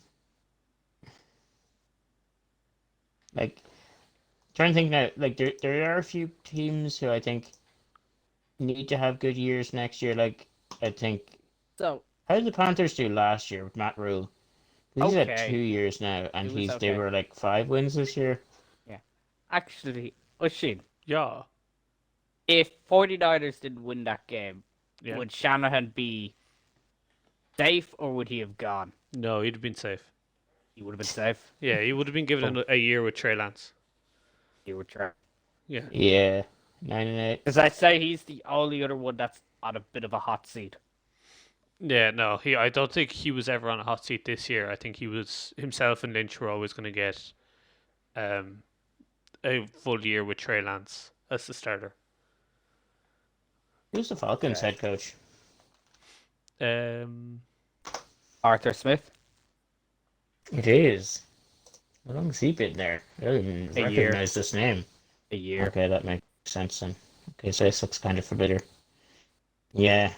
Like, trying to think now. Like, there are a few teams who I think need to have good years next year. Like, I think, So, how did the Panthers do last year with Matt Rule? He's had okay. 2 years now, and It was they okay. were like 5 wins this year. Actually, Oshin, Yeah. if 49ers didn't win that game, Yeah. would Shanahan be safe or would he have gone? No, he'd have been safe. He would have been safe. Yeah, he would have been given a year with Trey Lance. He would try. Yeah. Yeah, 9-8. Because I say he's the only other one that's on a bit of a hot seat. Yeah, no, I don't think he was ever on a hot seat this year. I think himself and Lynch were always going to get a full year with Trey Lance as the starter. Who's the Falcons Okay. head coach? Arthur Smith? It is. How long has he been there? I don't even A year. recognize this name. A year. Okay, that makes sense then. Okay, so this looks kind of familiar. Yeah.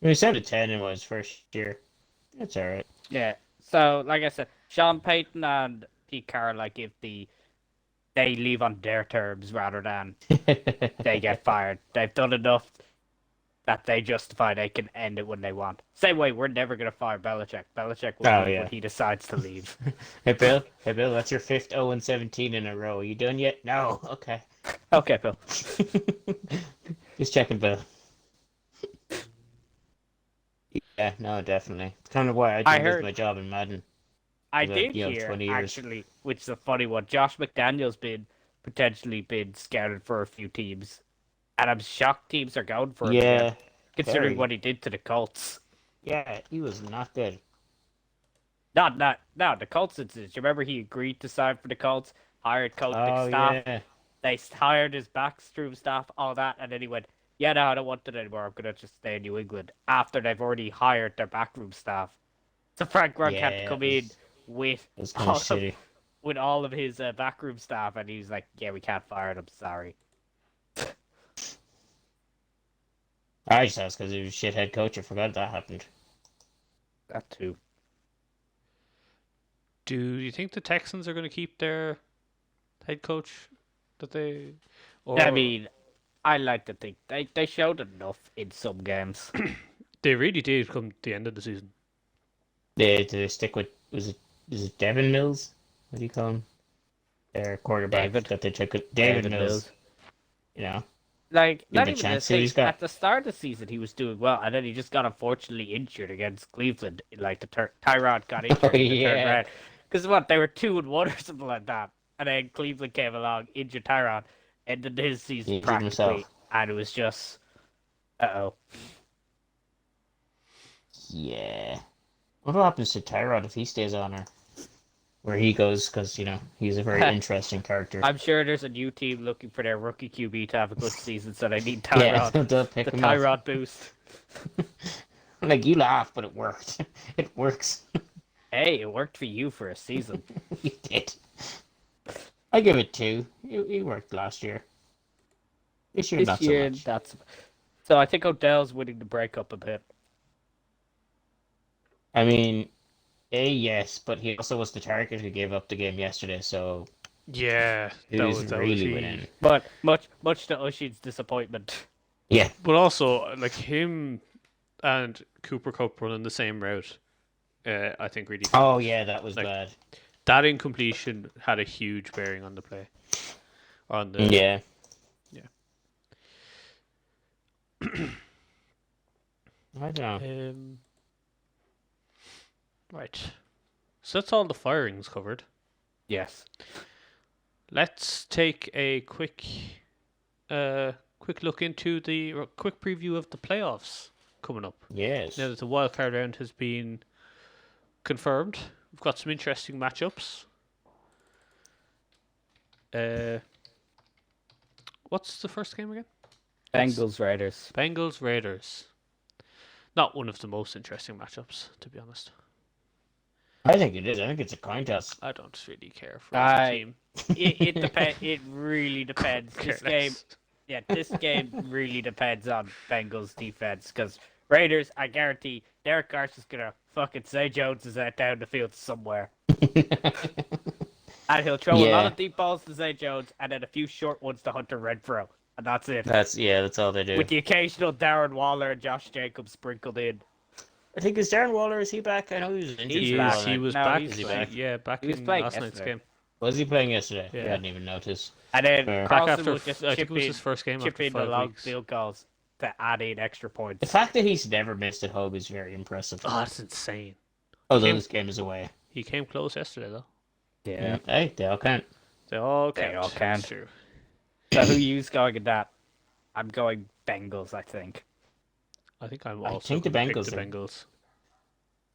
He said a 10 in his first year. That's alright. Yeah. So, like I said, Sean Payton and Pete Carroll, like, if they leave on their terms rather than they get fired. They've done enough that they justify they can end it when they want. Same way, we're never going to fire Belichick. Belichick will leave when he decides to leave. Hey Bill, that's your 5th 0-17 in a row. Are you done yet? No. Okay. Okay, Bill. Just checking, Bill. Yeah, no, definitely. It's kind of why I didn't lose heard- my job in Madden. I Like, did you know, hear, 20 years. actually, which is a funny one. Josh McDaniels potentially been scouted for a few teams. And I'm shocked teams are going for him Yeah. again, considering very. what he did to the Colts. Yeah, he was not good. No, the Colts incident. You remember he agreed to sign for the Colts, hired coaching Oh, staff. yeah. They hired his backroom staff, all that, and then he went, yeah, no, I don't want it anymore. I'm going to just stay in New England. After they've already hired their backroom staff. So Frank Reich had to Yeah, come it in with It was kind of shitty. with all of his backroom staff, and he was like, yeah, we can't fire him, sorry. I just asked because he was a shit head coach. I forgot that happened. That too. Do you think the Texans are going to keep their head coach that they? Or I mean, I like to think they showed enough in some games. they really did come the end of the season. They stick with is it Devin Mills? What do you call him? Their quarterback David. that they took with David Mills. You know, Like, Give not him a even chance, the see what thing, he's got. at the start of the season he was doing well, and then he just got unfortunately injured against Cleveland. Like, Tyrod got injured in the third yeah. round. Because what, they were 2-1 or something like that. And then Cleveland came along, injured Tyrod, ended his season Injured practically. himself. And it was just, uh-oh. Yeah. What happens to Tyrod if he stays on her? Where he goes, because, you know, he's a very interesting character. I'm sure there's a new team looking for their rookie QB to have a good season, so they need Yeah, Tyrod. they'll pick The him up. Tyrod boost. Like, you laugh, but it worked. It works. Hey, it worked for you for a season. You did. I give it 2. He worked last year. This year, not so much. So I think Odell's winning the breakup a bit. I mean, yes, but he also was the target who gave up the game yesterday, so Yeah, who's that really he. winning? But much to Ushin's disappointment. Yeah. But also, like him and Cooper Cup running the same route, I think really. Oh, yeah, that was Like, bad. That incompletion had a huge bearing on the play. On the Yeah. I don't know. Right. So that's all the firings covered. Yes. Let's take a quick look into the quick preview of the playoffs coming up. Yes. Now that the wildcard round has been confirmed, we've got some interesting matchups. What's the first game again? Bengals Raiders. Bengals Raiders. Not one of the most interesting matchups, to be honest. I think it is. I think it's a coin toss. I don't really care for either team. It depends. It really depends. Care This game, less. yeah, this game really depends on Bengals defense because Raiders, I guarantee, Derek Carr's just gonna fucking say Jones is out down the field somewhere, and he'll throw a lot of deep balls to Zay Jones, and then a few short ones to Hunter Renfro, and that's it. That's all they do. With the occasional Darren Waller and Josh Jacobs sprinkled in. I think is Darren Waller. Is he back? I know he was injured. He was No, back. he's Is he back? Yeah, back He was in playing last night's yesterday. game. Was he playing yesterday? Yeah. I hadn't even noticed. And then Fair. Back Carlson after, would just I think chip it was in, his first game chip after in the 5 long weeks. field goals to add in extra The points. fact that he's never missed at home is very impressive. Oh, that's insane. Although this game is away. He came close yesterday, though. Yeah. Hey, they all count. They all They count. all count. True. So who you's going in that? I'm going Bengals, I think. I think I'm I also think the gonna pick Bengals the are- Bengals.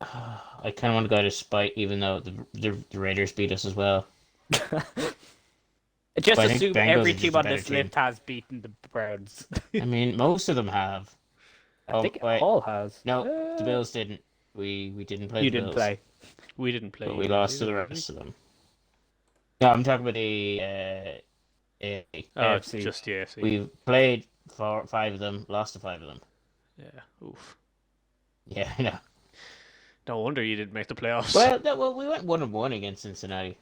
I kind of want to go to spite, even though the Raiders beat us as well. Just But I think assume Bengals every are just team a on better this team. list has beaten the Browns. I mean, most of them have. I think wait. all has. No, the Bills didn't. We didn't play. You the didn't Bills, play. We didn't play. but we lost to the rest of them. No, I'm talking about the. AFC. Oh, AFC. just the AFC. We played 5 of them, lost to 5 of them. Yeah. Oof. Yeah, I know. No wonder you didn't make the playoffs. Well, we went 1-1 against Cincinnati.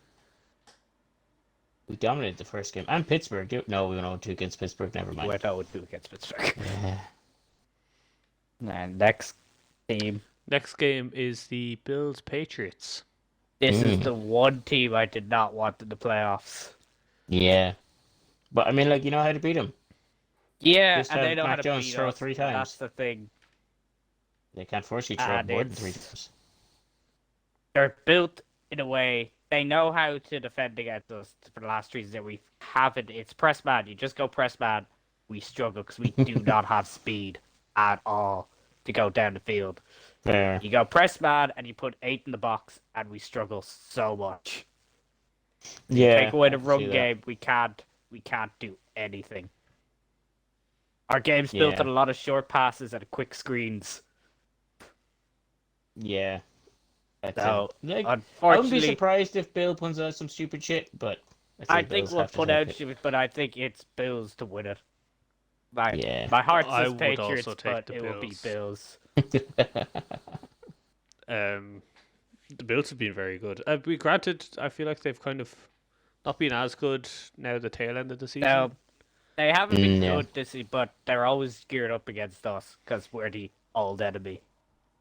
We dominated the first game, and Pittsburgh. No, we went 0-2 against Pittsburgh. Never We mind. went 0-2 against Pittsburgh. Yeah. And next team. Next game is the Bills Patriots. This is the one team I did not want in the playoffs. Yeah. But I mean, like, you know how to beat them. Yeah, Just and have they know Mac how to Jones beat throw us. 3 That's times. the thing. They can't force you to throw And more than it's- 3 times. They're built in a way. They know how to defend against us for the last reason that we haven't. It's press man. You just go press man. We struggle because we do not have speed at all to go down the field. Fair. You go press man and you put 8 in the box, and we struggle so much. Yeah. Take away the I can run see that. game, we can't do anything. Our game's built Yeah. on a lot of short passes and quick screens. Yeah. That's So, it. Like, I wouldn't be unfortunately, surprised if Bill puts out some stupid shit, but I the think Bills we'll have to put take out it. shit, but I think it's Bills to win it. Yeah. My heart I says would Patriots, also take but the it will be Bills. Bills. The Bills have been very good. We granted, I feel like they've kind of not been as good now the tail end of the season. Now, they haven't been Yeah. good this season, but they're always geared up against us because we're the old enemy.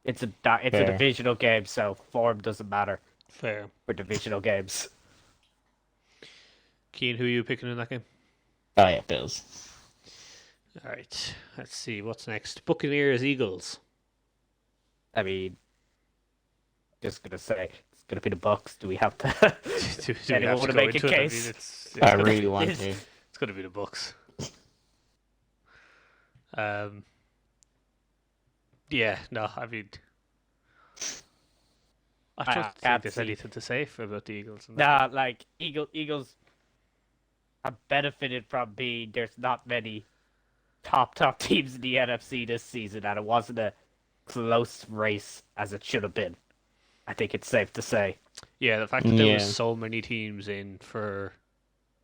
It's a Fair. divisional game, so form doesn't matter Fair. for divisional games. Keen, who are you picking in that game? Oh, yeah, Bills. All right. Let's see what's next. Buccaneers Eagles. I mean, just gonna say it's gonna be the Bucks. Do we have to? Do we Anyone have to wanna go make a into it? I mean, case? it's I gonna- really want to. It's going to be the Bucks. Yeah, no, I mean, I don't think can't there's see. anything to say about the Eagles. in that Nah, like Eagles have benefited from being there's not many top teams in the NFC this season, and it wasn't a close race as it should have been. I think it's safe to say. game. Yeah, the fact that there Yeah. was so many teams in for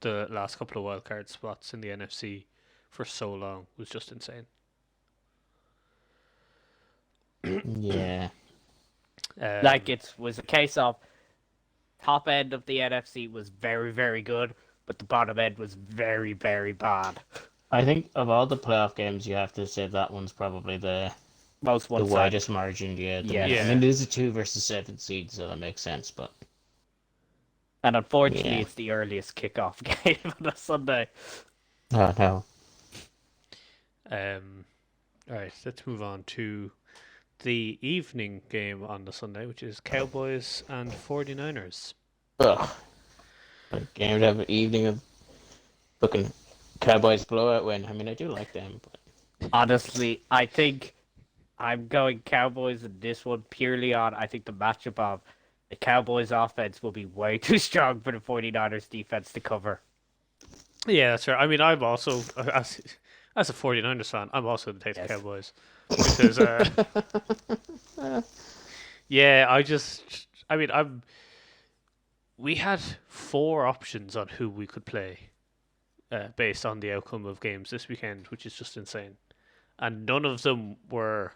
the last couple of wildcard spots in the NFC for so long was just insane. Yeah. Like it was a case of top end of the NFC was very, very good, but the bottom end was very, very bad. I think of all the playoff games, you have to say that one's probably the Most one sided. widest margin. Yeah. Yeah. Yeah. I mean, it is a 2 versus 7 seed, so that makes sense. But And unfortunately, Yeah. it's the earliest kickoff game on a Sunday. oh no. All right, let's move on to the evening game on the Sunday, which is Cowboys and 49ers. Ugh. A game to have an evening of fucking Cowboys blowout win. I mean, I do like them, but Honestly, I think I'm going Cowboys in this one purely on I think the matchup of the Cowboys offense will be way too strong for the 49ers defense to cover. Yeah, that's right. I mean, I'm also as a 49ers fan, I'm also going to take the Yes. Cowboys because yeah, I mean, we had 4 options on who we could play based on the outcome of games this weekend, which is just insane, and none of them were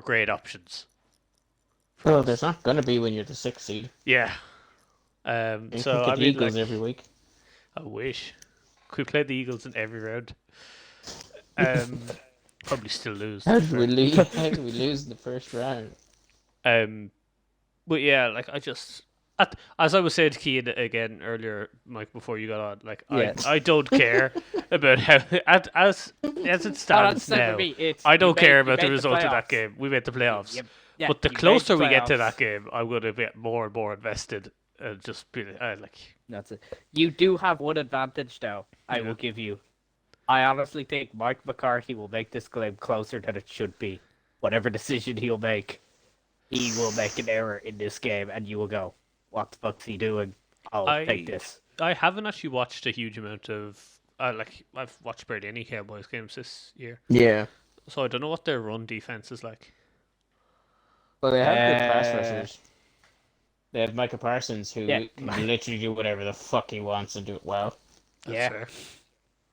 great options. Well, there's not gonna be when you're the 6th seed. Yeah. You So look at I the mean, Eagles like, every week. I wish we played the Eagles in every round. Probably still lose. How To be did we fair. lose? How did we lose in the first round? But yeah, like as I was saying to Keane again earlier, Mike, before you got on, like Yeah. I don't care about how as it stands For now. me, it's I don't care you about the made result of that playoffs. game. We made the playoffs. Yeah, But the you made closer we get to playoffs. that game, I'm going to get more and more invested. And just be like, That's it. You do have one advantage, though. I Yeah. will give you. I honestly think Mike McCarthy will make this game closer than it should be. Whatever decision he'll make, he will make an error in this game, and you will go, "What the fuck's he doing? I'll take this." I haven't actually watched a huge amount of. I've watched barely any Cowboys games this year, Yeah. so I don't know what their run defense is like. Well, they have good pass Uh, rushers. They have Micah Parsons, who Yeah. can literally do whatever the fuck he wants and do it well. That's Yeah.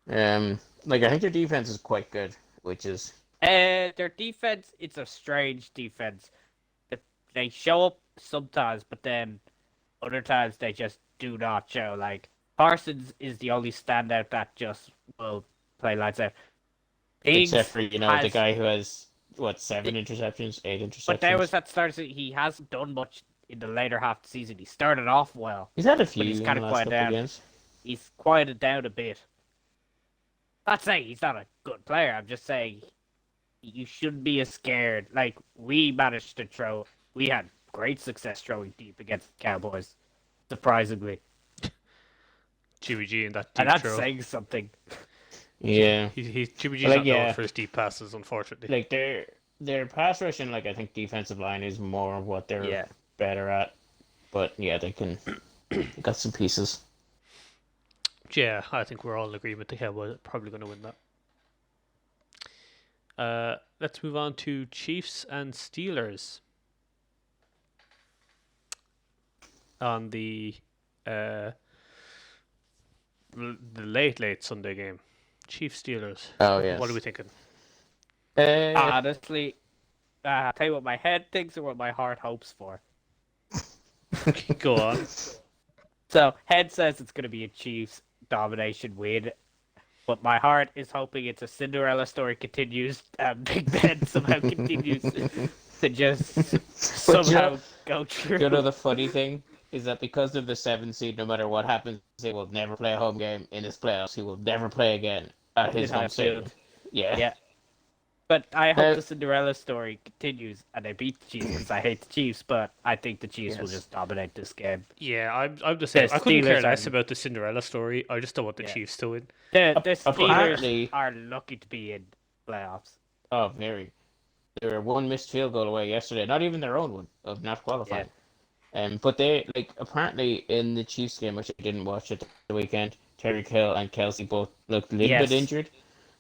fair. Like I think their defense is quite good, which is Their defense, it's a strange defense. They show up sometimes, but then other times they just do not show. Like, Parsons is the only standout that just will play lights out. Higgs except for the has- guy who has what 7 interceptions, 8 interceptions. But there was that start. He hasn't done much in the later half of the season. He started off well. He's had a few he's in kinda the last quieted couple of down. games. He's quieted down a bit. Not saying he's not a good player. I'm just saying you shouldn't be as scared. Like, we managed to throw. We had great success throwing deep against the Cowboys, surprisingly. Jimmy G in that And deep that's throw. saying something. Yeah, Jimmy G's Like, not known yeah. for his deep passes, unfortunately. like their pass rush and like I think defensive line is more of what they're Yeah. better at. But yeah, they got some pieces. Yeah, I think we're all in agreement the Cowboys are probably going to win that. Let's move on to Chiefs and Steelers. On the late Sunday game, Chiefs Steelers. Oh yes. What are we thinking? Honestly, I'll tell you what my head thinks and what my heart hopes for. Go on. So, head says it's going to be a Chiefs domination win, but my heart is hoping it's a Cinderella story continues, and Big Ben somehow continues to just somehow go through. You know the funny thing is that because of the 7 seed, no matter what happens, he will never play a home game in his playoffs. He will never play again at his home stadium. Yeah. Yeah. But I hope Now- the Cinderella story continues and they beat the Chiefs because I hate the Chiefs, but I think the Chiefs will Yes. just dominate this game. Yeah, I'm the same. The I couldn't care Steelers less are- about the Cinderella story. I just don't want the Yeah. Chiefs to win. The Apparently- Steelers are lucky to be in playoffs. Oh, very. They were one missed field goal away yesterday. Not even their own one of not qualifying. But they apparently in the Chiefs game, which I didn't watch at the weekend, Tyreek Hill and Kelsey both looked a little Yes. bit injured.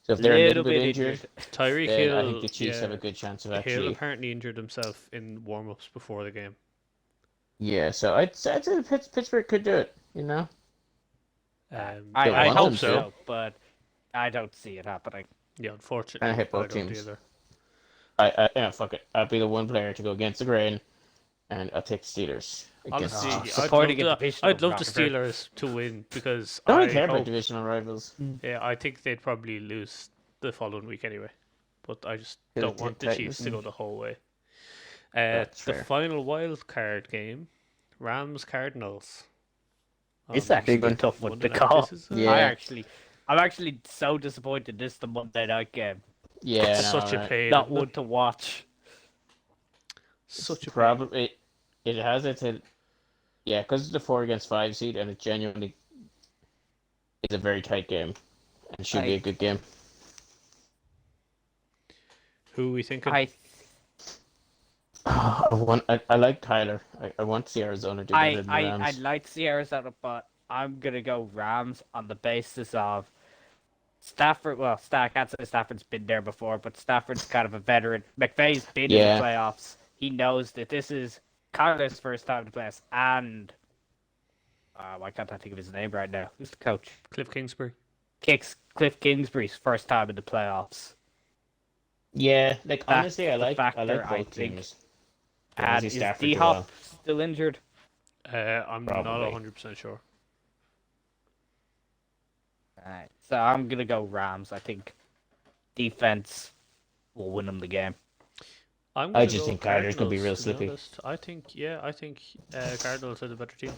So if they're a little bit injured, Tyreek then Hill. I think the Chiefs yeah, have a good chance of Hill actually. apparently injured himself in warm-ups before the game. Yeah, so I'd say Pittsburgh could do it. You know. I I want hope them so. to. but I don't see it happening. Yeah, unfortunately, I hate both I don't teams. either. Yeah, fuck it. I'll be the one player to go against the grain, and I'll take Steelers. against Honestly, the I'd Chiefs. supporting a love, divisional I'd love the rival. Steelers to win because I I don't care about hope, divisional rivals. yeah, I think they'd probably lose the following week anyway. But I just Yeah, don't the want the Titans. Chiefs to go the whole way. That's The fair. final wild card game, Rams Cardinals. It's on actually big one. a tough one Monday to night. call. This is, Yeah. I'm actually so disappointed this is the Monday night game. Yeah, it's no, such a right. pain. Not isn't it? one to watch. Such a pain. Probably it has it to, yeah, because it's the 4-against-5 seed, and it genuinely is a very tight game, and should be a good game. Who are we thinking? I like Tyler. I want to see Arizona do better than the I Rams. like to see Arizona, but I'm gonna go Rams on the basis of Stafford. Well, I can't say Stafford's been there before, but Stafford's kind of a veteran. McVay's been in the Yeah. playoffs. He knows that this is Kyler's first time to playoffs, and why can't I think of his name right now? Who's the coach? Cliff Kingsbury. Cliff Kingsbury's first time in the playoffs. Yeah, like That's honestly, I the like factor, I both think. teams. And Obviously is Stafford D do Hop well. still injured? I'm not Probably. 100% sure. Alright, so I'm gonna go Rams. I think defense will win them the game. I'm I gonna just go think Cardinals could be real Cardinals, to slippy. honest. I think Cardinals are the better team.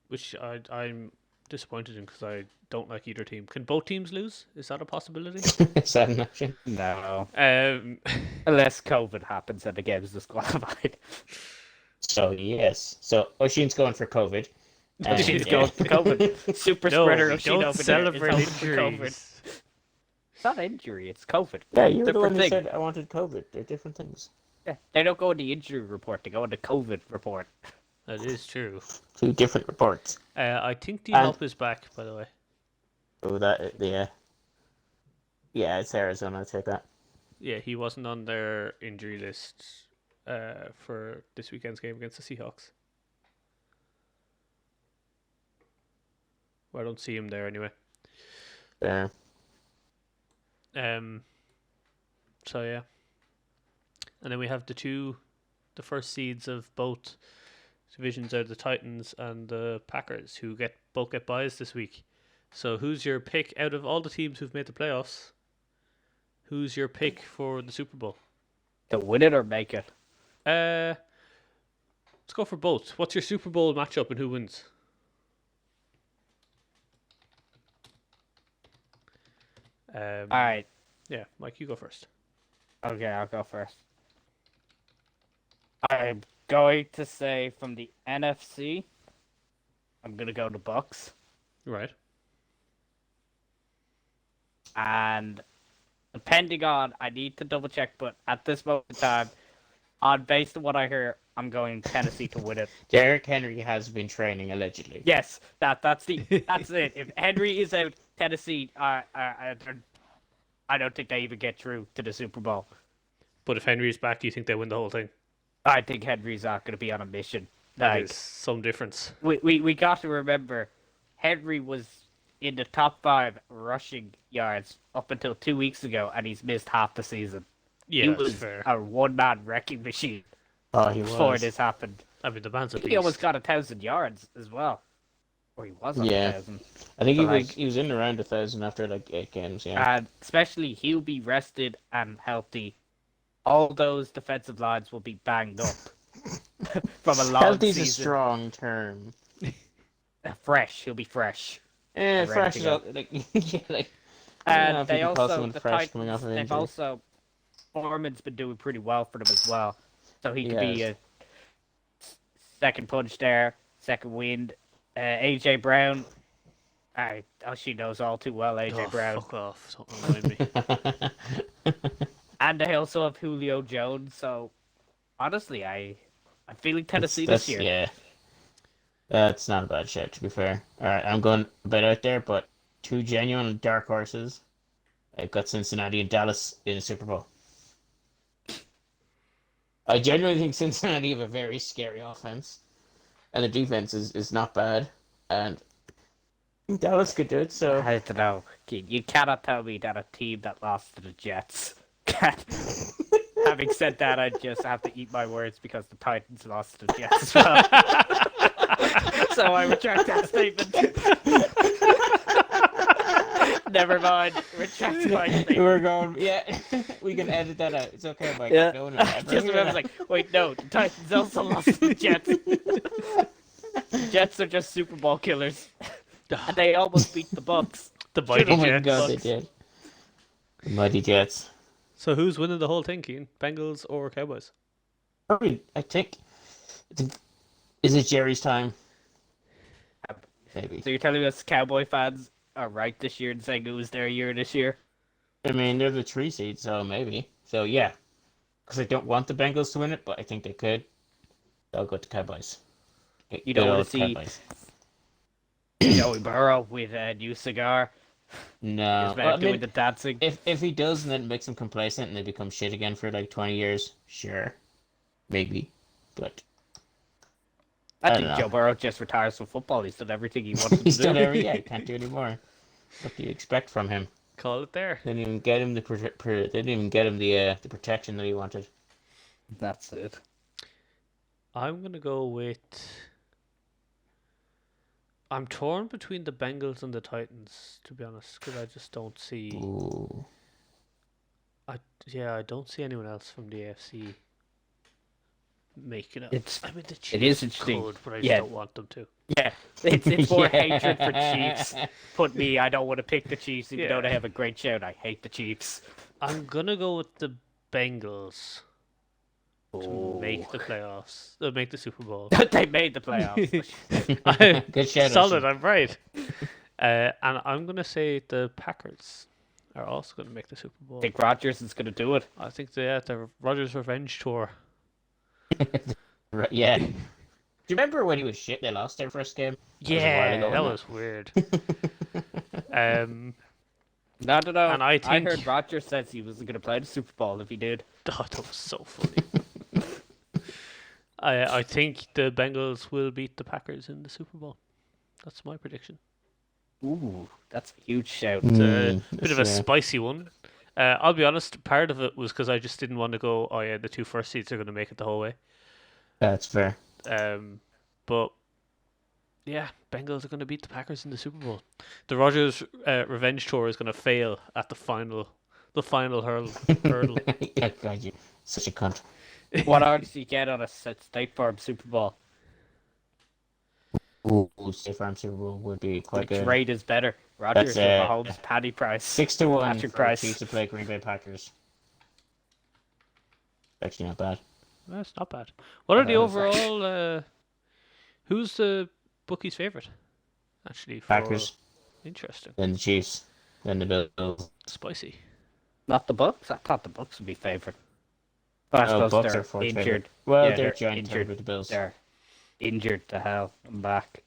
Which I'm disappointed in because I don't like either team. Can both teams lose? Is that a possibility? Is that an option? No. um, Unless COVID happens and the game is disqualified. So yes. So Oshin's going for COVID. And, She's yeah. going for COVID. Super no, spreader we Oshin don't over there celebrate is hoping for COVID. injuries. It's not injury, it's COVID. Yeah, you were the one Different who thing. said I wanted COVID. They're different things. Yeah, they don't go in the injury report, they go in the COVID report. That is true. Two different reports. I think D And- Hop is back, by the way. Oh, that yeah. Yeah, it's Arizona. I'll take that. Yeah, he wasn't on their injury list for this weekend's game against the Seahawks. Well, I don't see him there anyway. Fair. So yeah, and then we have the first seeds of both divisions are the Titans and the Packers, who both get buys this week. So who's your pick out of all the teams who've made the playoffs? Who's your pick for the Super Bowl? To win it or make it? Let's go for both. What's your Super Bowl matchup and who wins? Alright, Yeah, Mike, you go first. okay, I'll go first. I'm going to say from the NFC, I'm gonna go to Bucks. Right. And depending on, I need to double check, but at this moment in time, based on what I hear, I'm going Tennessee to win it. Derrick Henry has been training allegedly. Yes, that's it. If Henry is out, Tennessee, I don't think they even get through to the Super Bowl. But if Henry's back, do you think they win the whole thing? I think Henry's not going to be on a mission. That Like, is some difference. we got to remember, Henry was in the top 5 rushing yards up until 2 weeks ago, and he's missed half the season. Yeah, he that's was fair. a one-man wrecking machine Oh, he before was. this happened. I mean, the man's a He almost beast. got 1,000 yards as well. Or he was on Yeah. 1,000. I think But, he was in around 1,000 after like 8 games. Yeah. And especially he'll be rested and healthy. All those defensive lines will be banged up from a long Healthy's a season. strong term. Fresh, he'll be fresh. Eh, Ready fresh to is go. like yeah, like. I don't know And if you they can call also, someone the fresh coming off Titans, of they've injury. also, Foreman's been doing pretty well for them as well. So he could be Yes. a second punch there, second wind. AJ Brown, she knows all too well, AJ Oh, Brown. fuck off. Don't remind me. And they also have Julio Jones, so honestly, I'm feeling Tennessee this year. Yeah. That's not a bad shout, to be fair. Alright, I'm going a bit out there, but 2 genuine dark horses. I've got Cincinnati and Dallas in the Super Bowl. I genuinely think Cincinnati have a very scary offense. And the defense is not bad. And Dallas could do it, so. I don't know. You cannot tell me that a team that lost to the Jets can. Having said that, I just have to eat my words because the Titans lost to the Jets as well. So I retract that statement. Never mind. Retract my statement. We're going, yeah, we can edit that out. It's okay, Mike. Yeah. No one will I ever just hear remember, that. like, wait, no, the Titans also lost to the Jets. The Jets are just Super Bowl killers. And they almost beat the Bucks. The mighty Oh my Jets. god, they did. The Mighty Jets. So who's winning the whole thing, Keane? Bengals or Cowboys? Probably, I think. Is it Jerry's time? Maybe. So you're telling us Cowboy fans are right this year in saying it was their year this year? I mean, they're the 3 seed, so maybe. So yeah, because I don't want the Bengals to win it, but I think they could. I'll go to Cowboys. You don't Good want old to see Cowboys. Joey Burrow with a new cigar. No. His Well, man I doing mean, the dancing. if he does and then makes them complacent and they become shit again for like 20 years, sure. Maybe. But I I think don't Joe know. Burrow just retires from football. He's done everything he wanted He's to do. done every yeah, he can't do anymore. What do you expect from him? Call it there. They didn't even get him they didn't even get him the protection that he wanted. That's it. I'm gonna go with. I'm torn between the Bengals and the Titans, to be honest, because I just don't see. Ooh. I don't see anyone else from the AFC making it. It's I mean, the it Chiefs is interesting. could, but I just Yeah. don't want them to. Yeah, it's more Yeah. hatred for Chiefs. Put me, I don't want to pick the Chiefs, even though Yeah. they have a great shout. I hate the Chiefs. I'm gonna go with the Bengals to make the playoffs. Make the Super Bowl. They made the playoffs. Good shout. Solid, I'm right. And I'm gonna say the Packers are also gonna make the Super Bowl. I think Rodgers is going to do it. I think the Rodgers Revenge Tour. Right, yeah. Do you remember when he was shit? They lost their first game. Yeah, ago, that wasn't was weird. No, And I I think- heard Rodgers says he was going to play the Super Bowl if he did. Oh, that was so funny. I think the Bengals will beat the Packers in the Super Bowl. That's my prediction. Ooh, that's a huge shout. It's a bit that's of a fair. spicy one. I'll be honest, part of it was because I just didn't want to go, oh yeah, the two first seeds are going to make it the whole way. That's fair. But yeah, Bengals are going to beat the Packers in the Super Bowl. The Rodgers Revenge Tour is going to fail at the final hurdle. Yeah, God, you such a cunt. What odds do you get on a State Farm Super Bowl? Ooh, State Farm Super Bowl would be quite Which good. rate is better? Rodgers or That's, Mahomes? Paddy Price. 6-1 Patrick for Price. Chiefs to play Green Bay Packers. Actually, not bad. That's not bad. What are the Uh, overall? Who's the bookies' favorite? Actually, for Packers, interesting, then the Chiefs, then the Bills. spicy. Not the Bucks. I thought the Bucks would be favourite. But I Oh, suppose Bucks they're are fourth injured. favorite. Well, Yeah, they're they're giant injured. third with the Bills. They're injured to hell. I'm back.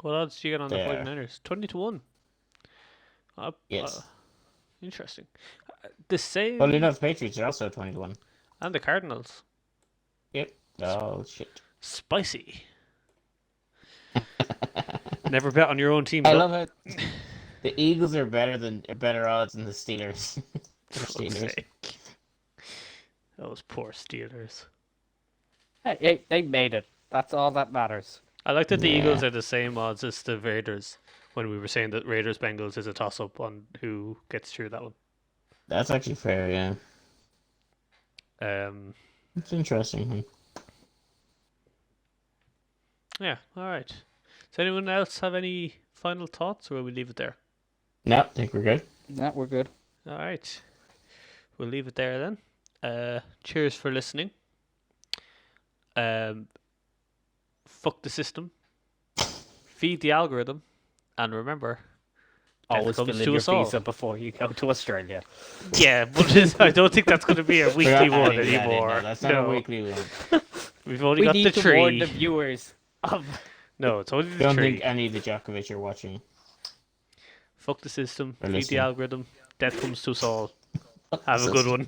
What odds do you get on the There. 49ers? 20-1. Yes. Interesting. The same. Well, enough, Patriots are also 20-1. And the Cardinals. Yep. Oh shit. Spicy. Never bet on your own team. I though. love it. The Eagles are better odds than the Steelers. The For fuck's Steelers. sake. Those poor Steelers. Hey, they made it. That's all that matters. I like that the Yeah. Eagles are the same odds as the Raiders when we were saying that Raiders Bengals is a toss up on who gets through that one. That's actually fair, yeah. It's interesting. Yeah, alright. Does anyone else have any final thoughts or will we leave it there? No, I think we're good. Yeah, we're good. Alright. We'll leave it there then. Cheers for listening. Fuck the system. Feed the algorithm. And remember, death Always comes fill in to your us all. visa before you go to Australia. Yeah, but I don't think that's going to be a We're weekly not one adding that in, anymore. no, that's not a weekly one. We've only We got the need to warn tree. the viewers of. No, it's only the Don't tree. think any of the Djokovic are watching. Fuck the system. Or Feed the listening. algorithm. Death comes to us all. Have a good one.